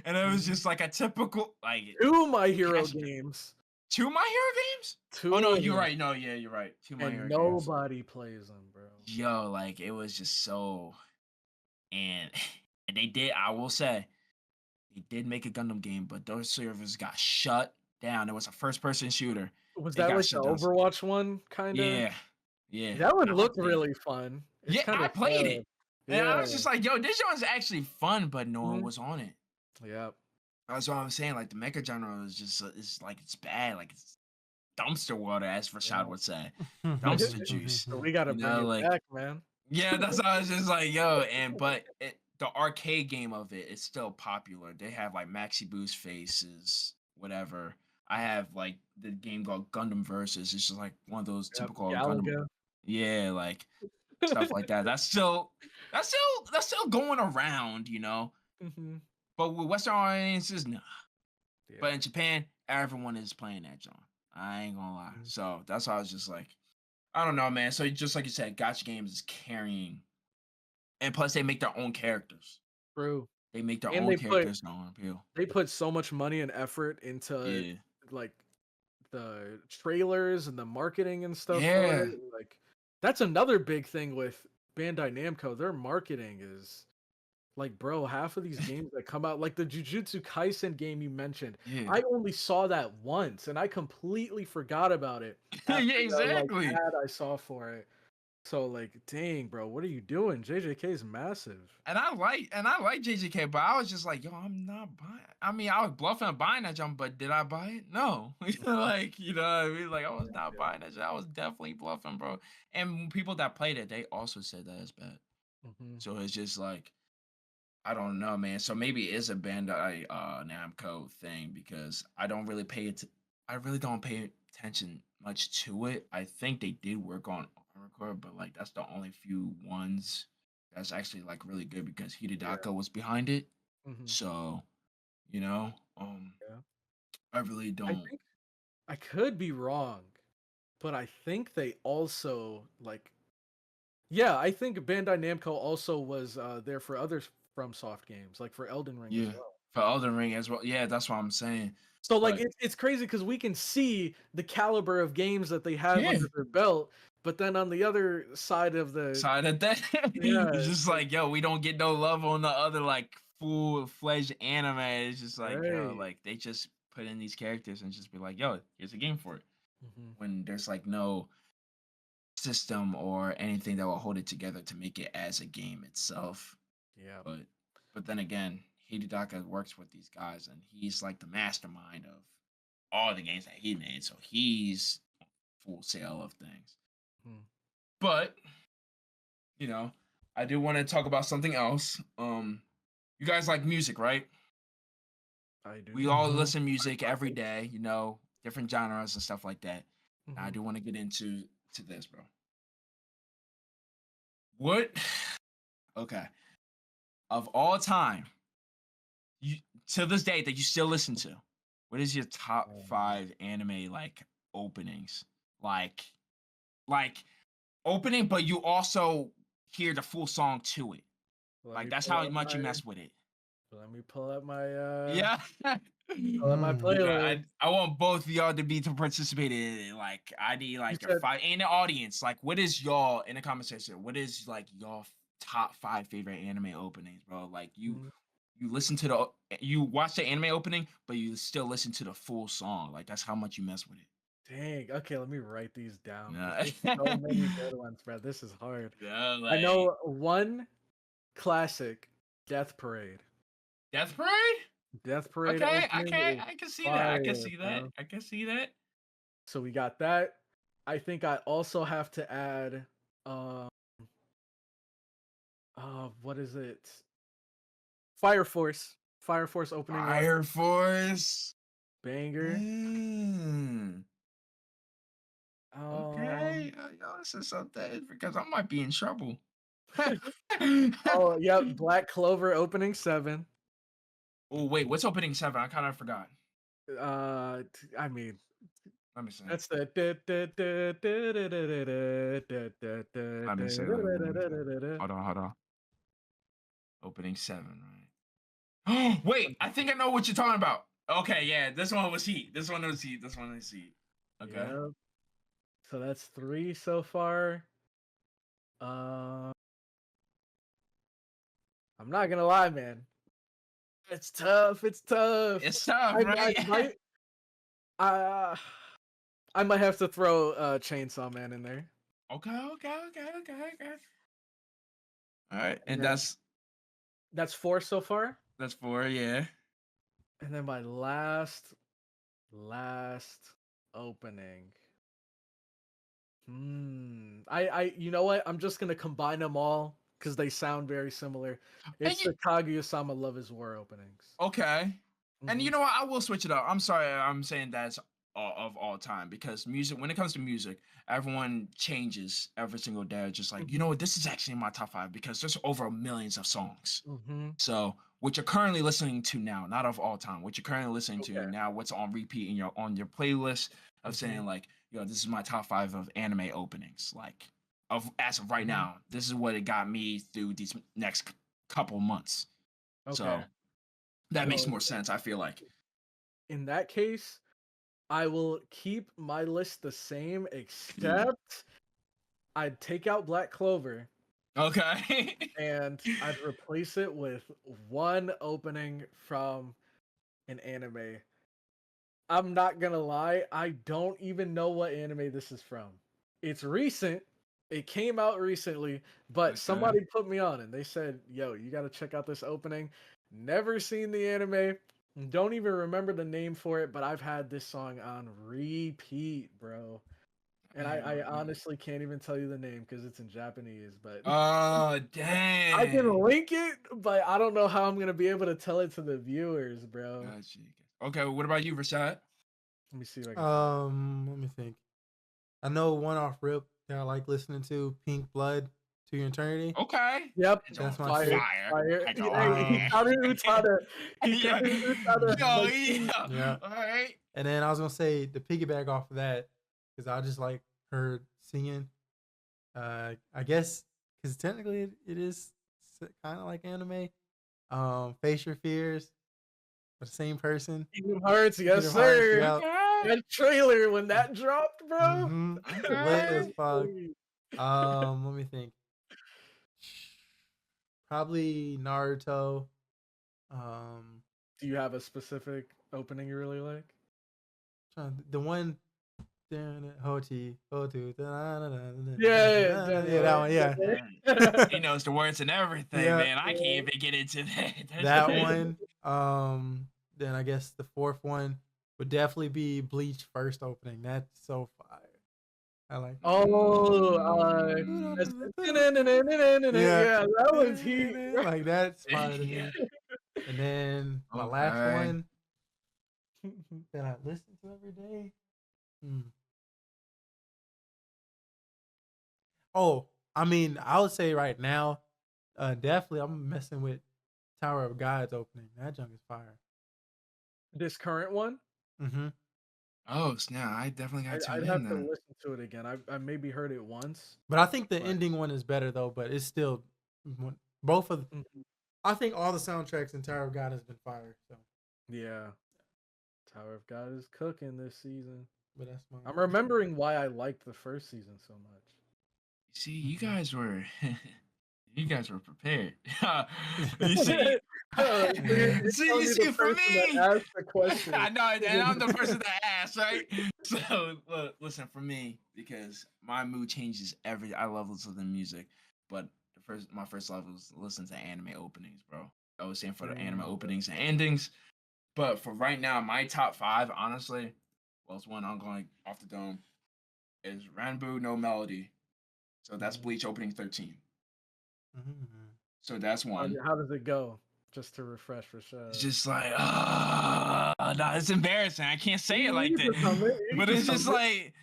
And it was Mhm. just like a typical like 2 My Hero cash. games. Two My Hero games? Oh 2 no, of you're them, right. No, yeah, you're right. Two My and Hero games. nobody plays them, bro. Yo, like it was just so and and they did. I will say they did make a Gundam game, but those servers got shut down. It was a first-person shooter. Was They that got like the shut down. Overwatch one, kinda? Yeah, yeah. That one I looked played it. really fun. It's Yeah, I kinda played sad. it, and I Yeah. was just like, "Yo, this one's actually fun," but no one Mhm. was on it. Yep. That's what I'm saying. Like the mecha genre is just, it's like it's bad. Like it's dumpster water, as Rashad Yeah. would say, dumpster juice. So we gotta bring it Like back, man. yeah, that's how I was just like, yo, but the arcade game of it is still popular. They have like Maxi Boost faces, whatever. I have like the game called Gundam Versus. It's just like one of those Yep, typical Gundam, Galaga. yeah, like stuff like that. That's still going around. Mhm. But with Western audiences, nah. Yeah. But in Japan, everyone is playing that genre. I ain't gonna lie. Mhm. So that's why I was just like, I don't know, man. So just like you said, Gotcha Games is carrying, and plus they make their own characters. True. They make their And own characters on appeal. they put so much money and effort into Yeah, like the trailers and the marketing and stuff for yeah, it. Like that's another big thing with Bandai Namco. Their marketing is like, bro, half of these games that come out, like the Jujutsu Kaisen game you mentioned, yeah, I only saw that once and I completely forgot about it yeah. after the like Exactly. ad I saw for it. So like, dang, bro, what are you doing? JJK is massive. And I like JJK, but I was just like, yo, I'm not buying. I mean, I was bluffing on buying that jump, but did I buy it? No. Like, you know what I mean? Like, I was not Yeah. buying that shit. I was definitely bluffing, bro. And people that played it, they also said that it's bad. Hmm. So it's just like, I don't know, man. So maybe it is a Bandai Namco thing because I don't really pay it. I really don't pay attention much to it. I think they did work on Record, but like that's the only few ones that's actually like really good because Yeah. Hidetaka was behind it. Hmm. So you know, um, Yeah. I really I don't. think I could be wrong, but I think they also like yeah, I think Bandai Namco also was there for other FromSoft games, like for Elden Ring as Yeah, well. for Elden Ring as well. Yeah, that's what I'm saying. So like But it's crazy because we can see the caliber of games that they have yeah, under their belt, but then on the other side of the side of that, yeah, it's it's just like like, yo, we don't get no love on the other like full-fledged anime. It's just like, yo, Right. like they just put in these characters and just be like, yo, here's a game for it. Hmm. When there's like no system or anything that will hold it together to make it as a game itself. Yeah. But then again, Hidetaka works with these guys and he's like the mastermind of all the games that he made. So he's full sale of things. Hmm. But you know, I do want to talk about something else. You guys like music, right? I do. We all Mm-hmm. listen to music every day, you know, different genres and stuff like that. I Hmm. do want to get into this, bro. What? Okay. Of all time, you to this day that you still listen to, what is your top Oh, man. 5 anime like openings? Like like opening, but you also hear the full song to it. Let Like me that's pull how up much my you mess with it. let me Yeah. pull up my Yeah, playlist. I want both of y'all to be to participate in it. Like I need You like your said 5 in the audience. Like what is y'all in the comment section? What is like y'all top 5 favorite anime openings, bro? Like mm, you listen to the you watch the anime opening, but you still listen to the full song. Like that's how much you mess with it. dang. Okay, let me write these down because Yeah. there's so many good ones, bro. This is hard. Yeah, I like know one classic, Death Parade. Death Parade? Death Parade Okay, opening is I can see that. I can fire, see that. bro. I can see that. So we got that. I think I also have to add um what is it? Fire Force. Fire Force opening one. Fire Force. Banger. Mm. Um Okay, y'all said something because I might be in trouble. oh yep, Black Clover opening 7. Oh wait, what's opening 7? I kind of forgot. I mean Let me see. that's the Let me see. Let me see. Hold on. Opening 7, right? Wait, I think I know what you're talking about. Okay, yeah, this one was Heat. This one was Heat. This one was Heat. Okay. Yeah. So that's 3 so far. Uh, I'm not gonna lie, man. It's tough. It's tough. It's tough, I right? might uh I might have to throw Chainsaw Man in there. Okay. All right, And and then that's 4 so far. that's 4, yeah. And then my last opening. I you know what? I'm just gonna combine them all because they sound very similar. And It's you, the Kaguya-sama Love is War openings. okay. And Hmm. you know what? I will switch it up. I'm sorry. I'm saying that's of all time because music, when it comes to music, everyone changes every single day. Just like, you know Hmm. what? This is actually in my top 5 because there's over millions of songs. Hmm. So, what you're currently listening to now, not of all time, what you're currently listening to Okay. now, what's on repeat in your on your playlist of Hmm. saying like, yo, this is my top 5 of anime openings. Like, of as of right Hmm. now, this is what it got me through these next couple months. Okay. So that makes So more sense. I feel like. in that case, I will keep my list the same, Yeah. except I'd take out Black Clover Okay. and I'd replace it with one opening from an anime. I'm not gonna lie, I don't even know what anime this is from. It's recent. It came out recently, but Okay. somebody put me on and they said, "Yo, you got to check out this opening." Never seen the anime. Don't even remember the name for it, but I've had this song on repeat, bro. And I Damn. honestly can't even tell you the name because it's in Japanese, but Oh I can dang. link it, but I don't know how I'm gonna be able to tell it to the viewers, bro. Gotcha. Okay. Well, what about you, Rashad? Let me see if I can find. Let me think. I know one off rip that I like listening to, Pink Blood to Your Eternity. Okay. Yep, It's on That's my fire, shit. fire. fire. It's Hey, on. he Um, taught Utada. He Yeah. taught Utada Yo, like yeah. yeah. All right. And then I was gonna say the piggyback off of that, because I just like her singing. I guess because technically it is kind of like anime. Face Your Fears, but the same person. Kingdom Hearts, yes Kingdom Hearts, sir. yeah. Okay. That trailer when that dropped, bro. Mm-hmm. Lit as Okay. fuck. Let me think. Probably Naruto. Do you have a specific opening you really like? The one. Hoti, Hotu, Yeah, yeah, that one, yeah, He knows the words and everything, Yeah. man. I can't even get into that. That's that crazy. one. Then I guess the fourth one would definitely be Bleach first opening. That's so fire. I like. Oh, yeah, that was heat. Like that's fire to Yeah. me. And then my last Okay. one that I listen to every day. Oh, I mean, I would say right now, definitely I'm messing with Tower of God's opening. That junk is fire. This current one, Mm-hmm. Oh snap! I definitely got to tune I'd in have to then. listen to it again. I maybe heard it once. But I think the But- ending one is better though. But it's still both of. Mhm. I think all the soundtracks in Tower of God has been fire. So, Yeah, Tower of God is cooking this season. but that's my. I'm remembering why I liked the first season so much. See, you guys were, you guys were prepared. You see, Oh, you're see, telling you me see, the for person that me, asked the question. I know, and I'm the person that asked, right? So, look, listen, for me, because my mood changes I love listening to music, but my first love was listening to anime openings, bro. I was saying for the anime openings and endings, but for right now, my top five, honestly, well, it's one I'm going off the dome, is Ranbu No Melody. So that's Bleach opening 13. Mm-hmm. So that's one. How does it go? Just to refresh for sure. It's just like, no, it's embarrassing. I can't say it like that. But it's just like,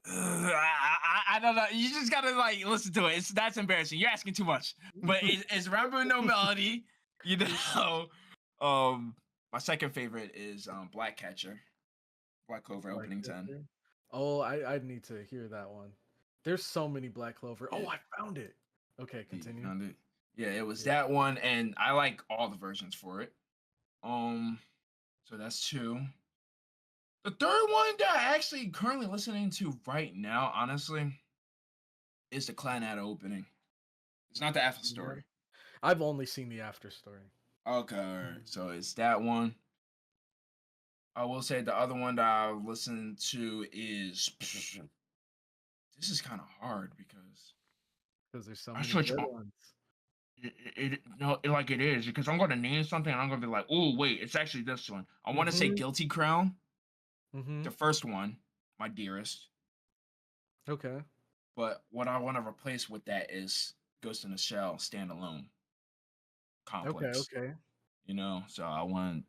I don't know. You just gotta like listen to it. That's embarrassing. You're asking too much. But it's Rambo No Melody. You know, my second favorite is Black Catcher, Black Clover Black opening 10. Clover? Oh, I need to hear that one. There's so many Black Clover. Oh, Yeah. I found it. Okay, You continue. found it? Yeah, it was that one, and I like all the versions for it. So that's two. The third one that I actually currently listening to right now, honestly, is the Clannad opening. It's not the after story. I've only seen the after story. Okay, all right. So it's that one. I will say the other one that I listen to is. This is kind of hard because There's so I many switch good up. ones. Like it is because I'm gonna name something and I'm gonna be like, oh wait, it's actually this one. I want to say Guilty Crown, the first one, my dearest. Okay. But what I want to replace with that is Ghost in the Shell standalone complex. Okay. You know, so I want.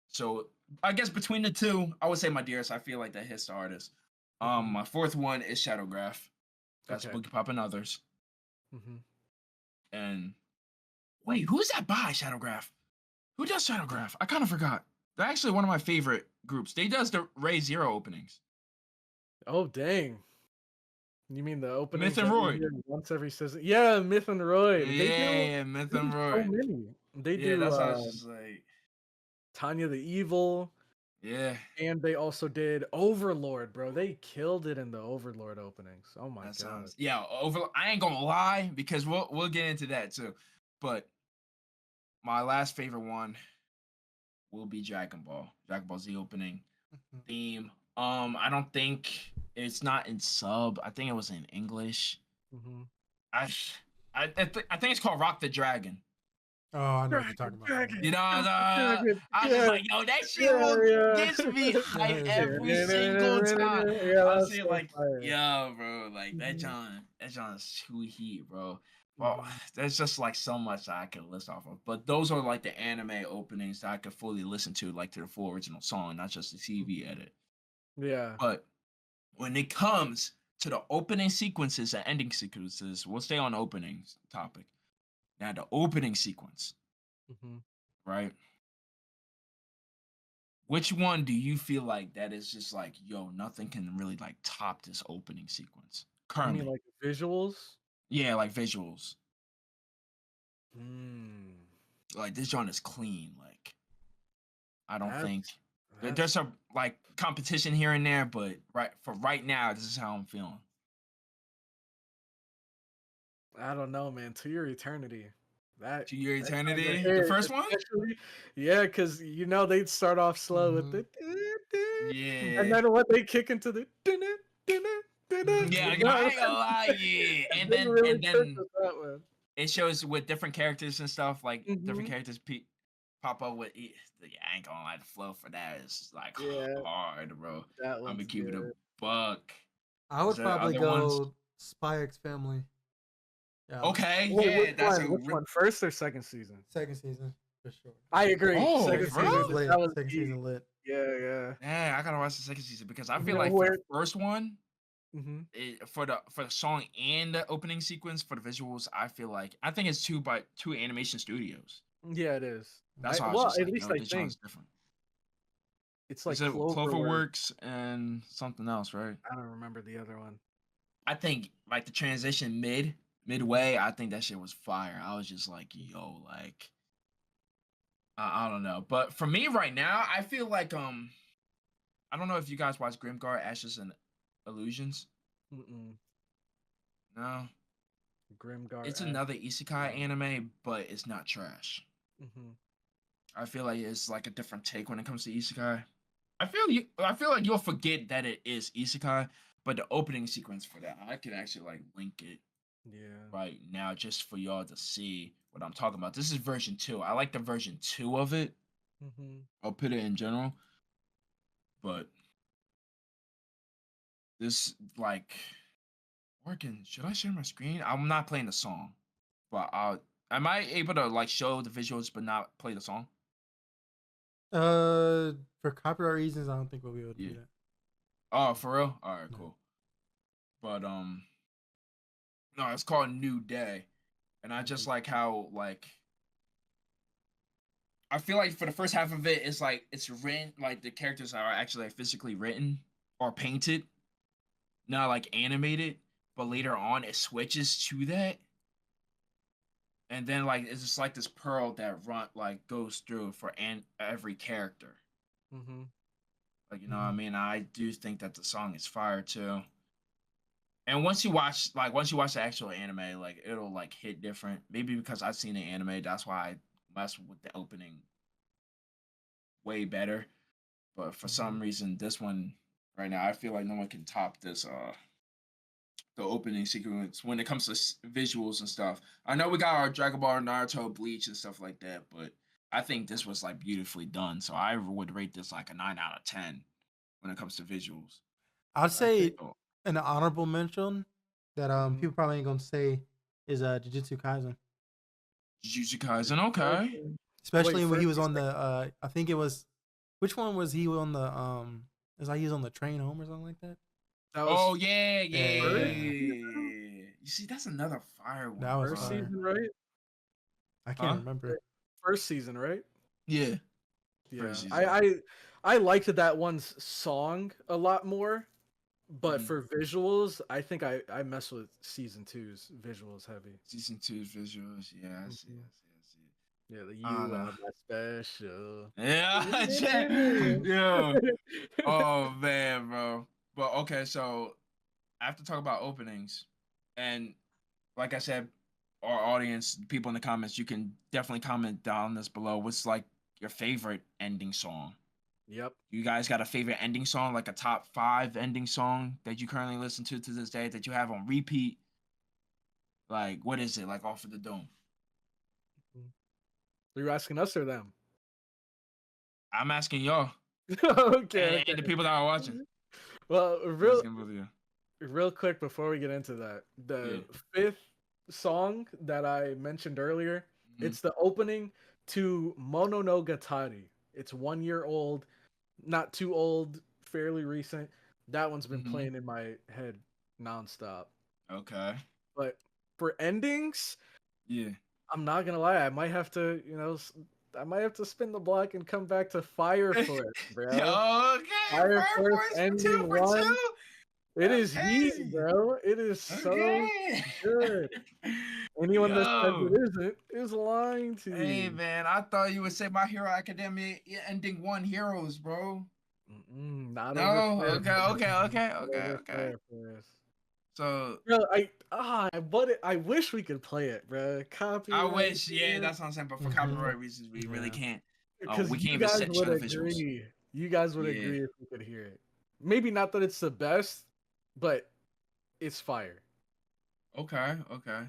So I guess between the two, I would say my dearest. I feel like that hits the hardest. My fourth one is Shadowgraph. That's Boogie Pop and others. And wait, who is that by Shadowgraph? Who does Shadowgraph? I kind of forgot. They're actually one of my favorite groups. They does the Ray Zero openings. Oh dang! You mean the opening? Myth and Roy. Once every season. Yeah, Myth and Roy. Yeah, Myth and Roy. So many. They yeah, do. That's how I was just like. Tanya the Evil. Yeah. And they also did Overlord, bro. They killed it in the Overlord openings. Oh my god. Yeah, I ain't gonna lie because we'll get into that too. But my last favorite one will be Dragon Ball Z opening theme. I don't think it's not in sub. I think it was in English. I think it's called Rock the Dragon. Oh, I know what you're talking about. You know, I was just like, yo, that shit gets me hype every single time. I was like, yo, bro, like that John is too heat, bro. Well, there's just like so much that I could list off of. But those are like the anime openings that I could fully listen to, like to the full original song, not just the TV edit. Yeah. But when it comes to the opening sequences and ending sequences, we'll stay on openings topic. Now, the opening sequence, right? Which one do you feel like that is just like, yo, nothing can really like top this opening sequence currently? You mean like visuals? Yeah, like visuals. Like this joint is clean. Like, I don't think there's a like competition here and there, but right now, this is how I'm feeling. I don't know, man. To Your Eternity. That To Your that kind of Eternity, the hit, first one. especially, yeah, because they'd start off slow with Mhm. and Yeah. then when they kick into the Yeah, Mhm. I ain't gonna lie, yeah. And they then really and tricked then with that one. it shows with different characters and stuff, like different Hmm. characters pop up with. Yeah, I ain't gonna lie, the flow for that is like Yeah, hard, bro. that I'm gonna one's keep it a good. buck. I Is would there probably other ones? go Spy X Family. Yeah, Okay, Wait, yeah, which that's one? a Which one? First or second season? second season for sure. I agree. Oh, Second Second for season. season's real? lit. That was Second heat. season lit. Yeah, yeah. Yeah, I gotta watch the second season because I You feel know like for the where? first one, Hmm. for the song and the opening sequence for the visuals, I think it's two animation studios. Yeah, it is. That's why I was Well, just at like, least yo, I this think is different. it's Is like it Cloverwork. Cloverworks and something else, right? I don't remember the other one. I think like the transition midway, I think that shit was fire. I was just like, yo, like I don't know. But for me right now, I feel like I don't know if you guys watch Grimgar Ashes and Illusions. Mm-mm. No. Grimgar It's Ash. another isekai anime, but it's not trash. Mm-hmm. I feel like it's like a different take when it comes to isekai. I feel like you'll forget that it is isekai, but the opening sequence for that, I could actually like link it Yeah. right now just for y'all to see what I'm talking about. This is version 2. I like the version 2 of it. Mm-hmm. I'll put it in general, but this like working. Should I share my screen? I'm not playing the song, but am I able to like show the visuals but not play the song? For copyright reasons, I don't think we'll be able to Yeah. do that. Oh, for real? All right, No. cool. But no, it's called New Day, and I just like how like I feel like for the first half of it, it's like it's written like the characters are actually like, physically written or painted, not like animated. But later on, it switches to that, and then like it's just like this pearl that goes through for every character. Mm-hmm. Like you know what I mean? I do think that the song is fire too. And once you watch the actual anime, like it'll like hit different. Maybe because I've seen the anime, that's why I mess with the opening way better. But for some reason, this one right now, I feel like no one can top this. The opening sequence when it comes to visuals and stuff. I know we got our Dragon Ball, Naruto, Bleach, and stuff like that, but I think this was like beautifully done. So I would rate this like a 9 out of 10 when it comes to visuals. I'd I think. say an honorable mention that Mhm. people probably ain't gonna say is Jujutsu Kaisen, Jujutsu Kaisen, okay. especially Wait, when he first was or on the second? I think it was which one was he on the It's like he was on the train home or something like that. That Oh was yeah, first Yeah, season. yeah. You see, that's another fire that one, was First bro. fire. season, right? I can't Huh? remember. First season, right? Yeah. Yeah. First I season. I I liked that one's song a lot more, but Mhm. for visuals, I think I mess with season two's visuals heavy. Season 2's visuals. Yeah, I see. Mhm. I see. I see. Yeah, the I don't you know. are my special. Yeah, yeah. Oh man, bro. But okay, so I have to talk about openings, and like I said, our audience, people in the comments, you can definitely comment down this below. What's like your favorite ending song? Yep. You guys got a favorite ending song, like a top 5 ending song that you currently listen to this day that you have on repeat? Like, what is it? Like off of the dome? Are you asking us or them? I'm asking y'all Okay, and the okay. people that are watching. Well, I'm asking both of you. real quick before we get into that, Yeah. the fifth song that I mentioned earlier, Mhm. it's the opening to Mononogatari. It's 1 year old, not too old, fairly recent. That one's been Mhm. playing in my head nonstop. Okay. But for endings, Yeah. I'm not gonna lie, I might have to spin the block and come back to Fire Force, bro. Okay, Fire Fire Force Force for two ending for one. two. It is heat, Okay. bro. It is so Okay. good. Anyone that says Yo. it isn't is lying to Hey you. man, I thought you would say My Hero Academia ending one heroes, bro. Not over No? Fire Okay, Force. okay, okay, Not okay, over okay. Fire Force. So Bro, I wish we could play it, bro. I Copyright, wish, yeah, that's what I'm saying. But for Mhm. copyright reasons, we really Yeah. can't. because We can't you even guys show would the visuals. agree. You guys would Yeah. agree if you could hear it. Maybe not that it's the best, but it's fire. Okay. Okay.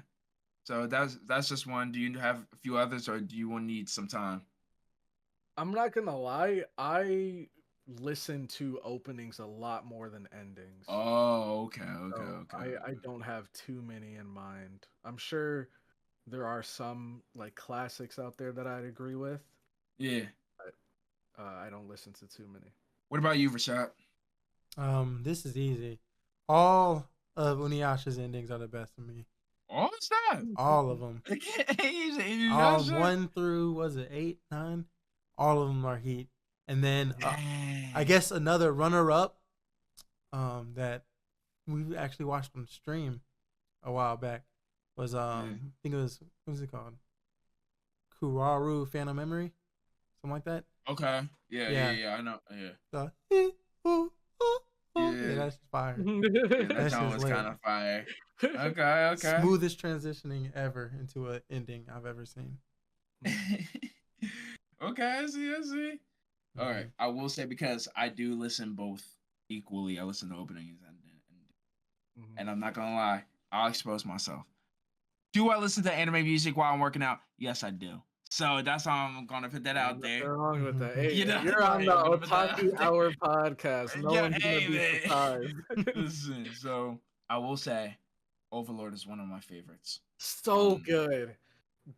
So that's just one. Do you have a few others, or do you want need some time? I'm not gonna lie, I listen to openings a lot more than endings. Oh, okay, okay, So okay, I don't have too many in mind. I'm sure there are some like classics out there that I'd agree with, yeah. but I don't listen to too many. What about you, Rashad? This is easy. All of Uniyasha's endings are the best for me. Oh, stop. All of them. All Yasha? 1 through was it 8, 9? All of them are heat. And then I Dang. guess another runner up that we actually watched on stream a while back was I think it was, what was it called? Kuraru Phantom Memory, something like that. Okay. Yeah, yeah, Yeah. yeah. I know. Yeah. The, Yeah. yeah, that's fire. Yeah, that That's song just was lit. kind of fire. Okay, okay. Smoothest transitioning ever into an ending I've ever seen. Okay, I see, I see. All right. Mhm. I will say because I do listen both equally. I listen to openings and I'm not gonna lie, I'll expose myself. Do I listen to anime music while I'm working out? Yes, I do. So that's how I'm gonna put that out Nothing there. wrong with that. Mhm. Hey, You know, you're on like, the I'm gonna put that Otaku out there. Hour podcast. No Yo, one's gonna hey be man. surprised. Listen, so I will say Overlord is one of my favorites. So good.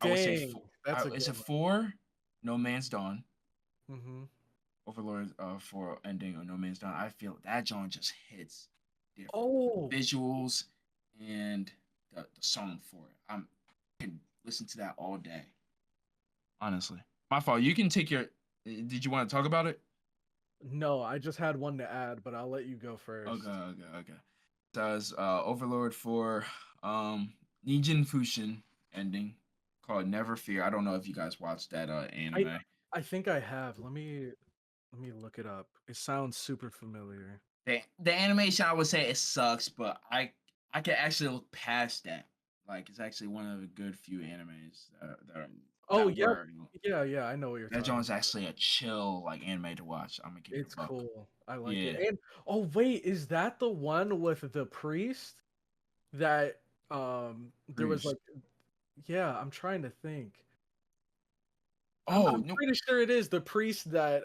I would say Dang, that's a is good it 4? No Man's Dawn. one. Overlord for ending or No Man's Dawn. I feel that John just hits different. Oh, Visuals and the song for it. I can listen to that all day. Honestly. My fault. You can take your did you want to talk about it? no, I just had one to add, but I'll let you go Okay, first. okay. So it's Overlord for Nijin Fushin ending called Never Fear. I don't know if you guys watched that I anime. I think I have. Let me look it up. It sounds super familiar. The animation I would say it sucks, but I can actually look past that. Like it's actually one of the good few animes Oh, that yep. were Yeah, I know what you're that talking joint's about. actually a chill like anime to watch. I'm gonna keep it a It's buck. cool. I like it. Yeah, And oh wait, is that the one with the priest that there was Priest. like yeah, I'm trying to think. Oh I'm no, pretty sure it is the priest that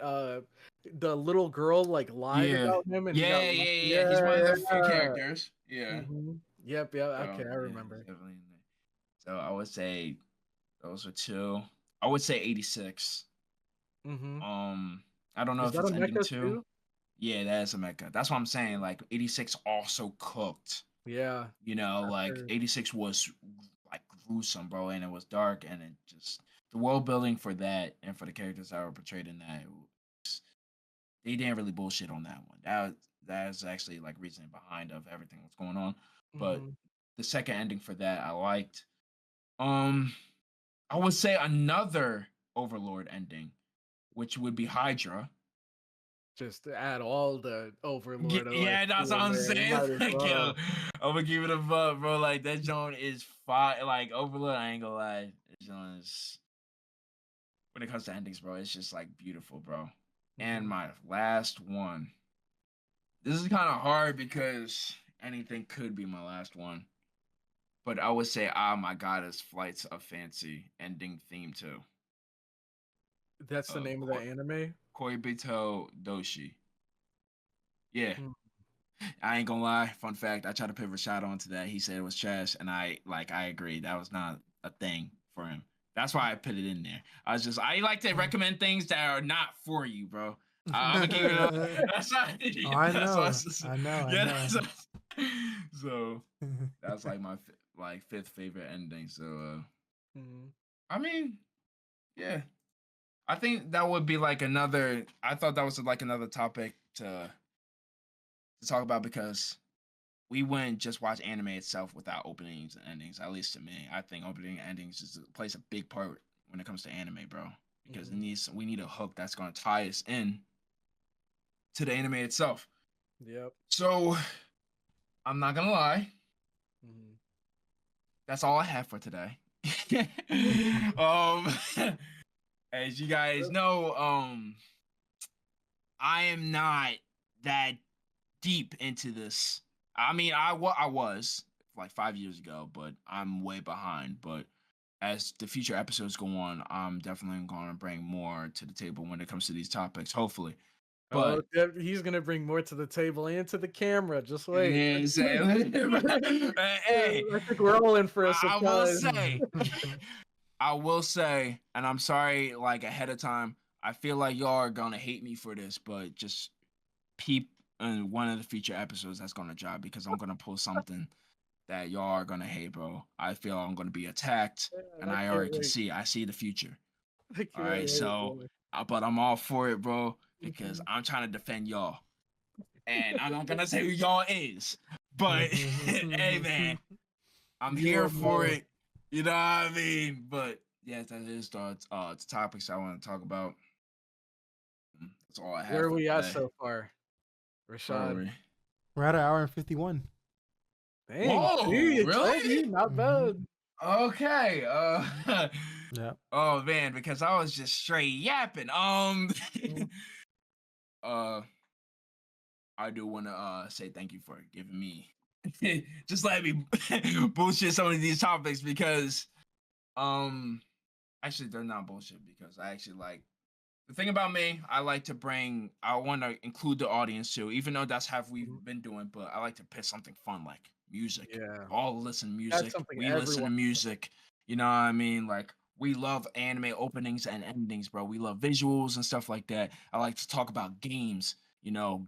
the little girl like lied yeah, about him and he got yeah, yeah, yeah. He's one of yeah, the few characters. Yeah. hmm Yep, yeah, So okay, I yeah, he's remember. definitely in there. So I would say those are two. I would say 86. hmm Um, I don't know Is if that a it's ending mecha two. too? Yeah, that is a mecha. That's what I'm saying. Like 86 also cooked. Yeah, You know, I've like heard. 86 was like gruesome, bro, and it was dark, and it just the world building for that and for the characters that were portrayed in that, they didn't really bullshit on that one. That is actually like reasoning behind of everything that's going on. But hmm the second ending for that I liked. Um, I would say another Overlord ending, which would be Hydra. Just to add all the Overlord Yeah, OST that's what in I'm there. You saying. might as Like, yo, well. I'm gonna give it a buck, bro. Like that joint is fire. Like Overlord, I ain't gonna lie. That joint is when it comes to endings, bro. It's just like beautiful, bro. And hmm my last one. This is kind of hard because anything could be my last one. But I would say, ah, my God, is Flights of Fancy ending theme too. That's the name of the anime. Koibito Doshi. Yeah, Hmm. I ain't gonna lie. Fun fact: I tried to put Rashad onto that. He said it was trash, and I agreed. That was not a thing for him. That's why I put it in there. I like to recommend things that are not for you, bro. I'm gonna keep it. That's not. Oh, I That's why. know. I know. I Yeah. know. So that's like my like fifth favorite ending. So Mhm. I mean, yeah. I think that would be like another. I thought that was like another topic to talk about because we wouldn't just watch anime itself without openings and endings. At least to me, I think opening and endings plays a big part when it comes to anime, bro. Because Mhm. we need a hook that's going to tie us in to the anime itself. Yep. So I'm not gonna lie. that's all I have for today. um, as you guys know, I am not that deep into this. I mean, I was like 5 years ago, but I'm way behind. But as the future episodes go on, I'm definitely going to bring more to the table when it comes to these topics. Hopefully, Oh, but he's gonna bring more to the table and to the camera. Just wait. yeah, hey, I think we're all in for a I will surprise. say, I will say, and I'm sorry, like ahead of time. I feel like y'all are gonna hate me for this, but just peep in one of the future episodes that's gonna drop because I'm gonna pull something that y'all are gonna hate, bro. I feel I'm gonna be attacked, Man, and I I can't already can wait. see. I see the future. I All can't right, wait, so, boy. but I'm all for it, bro, because Mhm. I'm trying to defend y'all, and I'm not gonna say who y'all is, but hey, man, I'm You here are for more. it. You know what I mean? But yeah, that is the topics I want to talk about. That's all I Where have are for we at today. so far, Where are Rashad? we? We're at an hour and 51. Dang, Whoa, see, I told really? you, not Mm-hmm. bad. Okay. Yeah. Oh man, because I was just straight yapping. Mm. uh, I do want to say thank you for giving me just let me bullshit some of these topics because um actually they're not bullshit because I actually like the thing about me. I want to include the audience too, even though that's how we've Mhm. been doing. But I like to pick something fun like music. Yeah, All listen to that's music. something We listen everyone. to music. You know what I mean? Like we love anime openings and endings, bro. We love visuals and stuff like that. I like to talk about games. You know,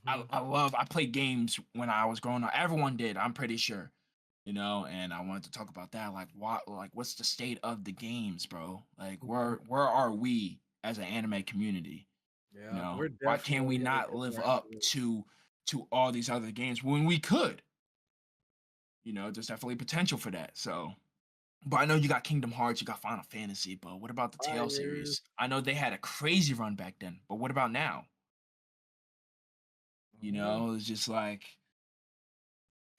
Mhm. I played games when I was growing up. Everyone did, I'm pretty sure. You know, and I wanted to talk about that. What's the state of the games, bro? Like Mhm. where are we as an anime community? You Yeah, know, we're why can't definitely we gonna not get live there up after this. to all these other games when we could? You know, there's definitely potential for that. So, but I know you got Kingdom Hearts, you got Final Fantasy, but what about the Tale Fires. series? I know they had a crazy run back then, but what about now? You Mm. know, it's just like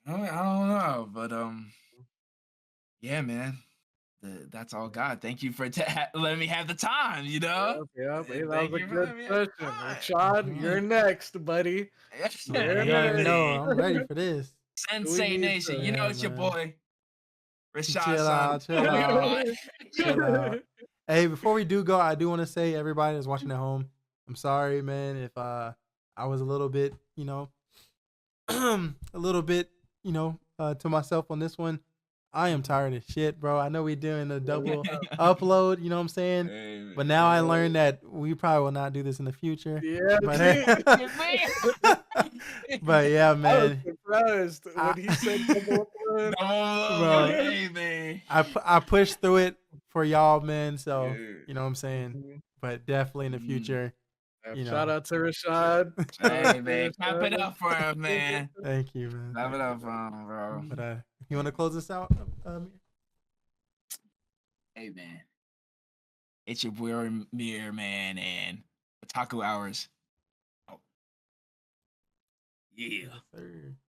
I don't know, but yeah, man. That's all God. Thank you for letting me have the time, you know? Yep, yep. Hey, that was Thank a you for good letting me have session. Rashad, Mhm. you're next, buddy. Yeah, You're you already next. know. Hey, I'm ready for this. We Sensei need Nation, you to. know Yeah, it's your man. boy, Rashad Chill San. out. Chill out. Chill out. Hey, before we do go, I do want to say everybody that's watching at home, I'm sorry, man, if I was a little bit, a little bit, to myself on this one. I am tired of shit, bro. I know we doing a double upload, you know what I'm saying? Hey, But man. now I Yeah, learned that we probably will not do this in the future. yeah, But see, but yeah, I was man. surprised I, when he said double upload. Double, bro, hey, man. I pushed through it for y'all, man. So Yeah. you know what I'm saying. Mhm. But definitely in the Mm. future, you Shout know. out to Rashad. Shout out Hey, to man. Clap it Rashad. up for him, man. Thank you, man. Clap it Thank you. up for him, bro. But you want to close this out? Hey, man. It's your boy Mirror, man, and Otaku Hours. Oh, yeah. Yes, sir.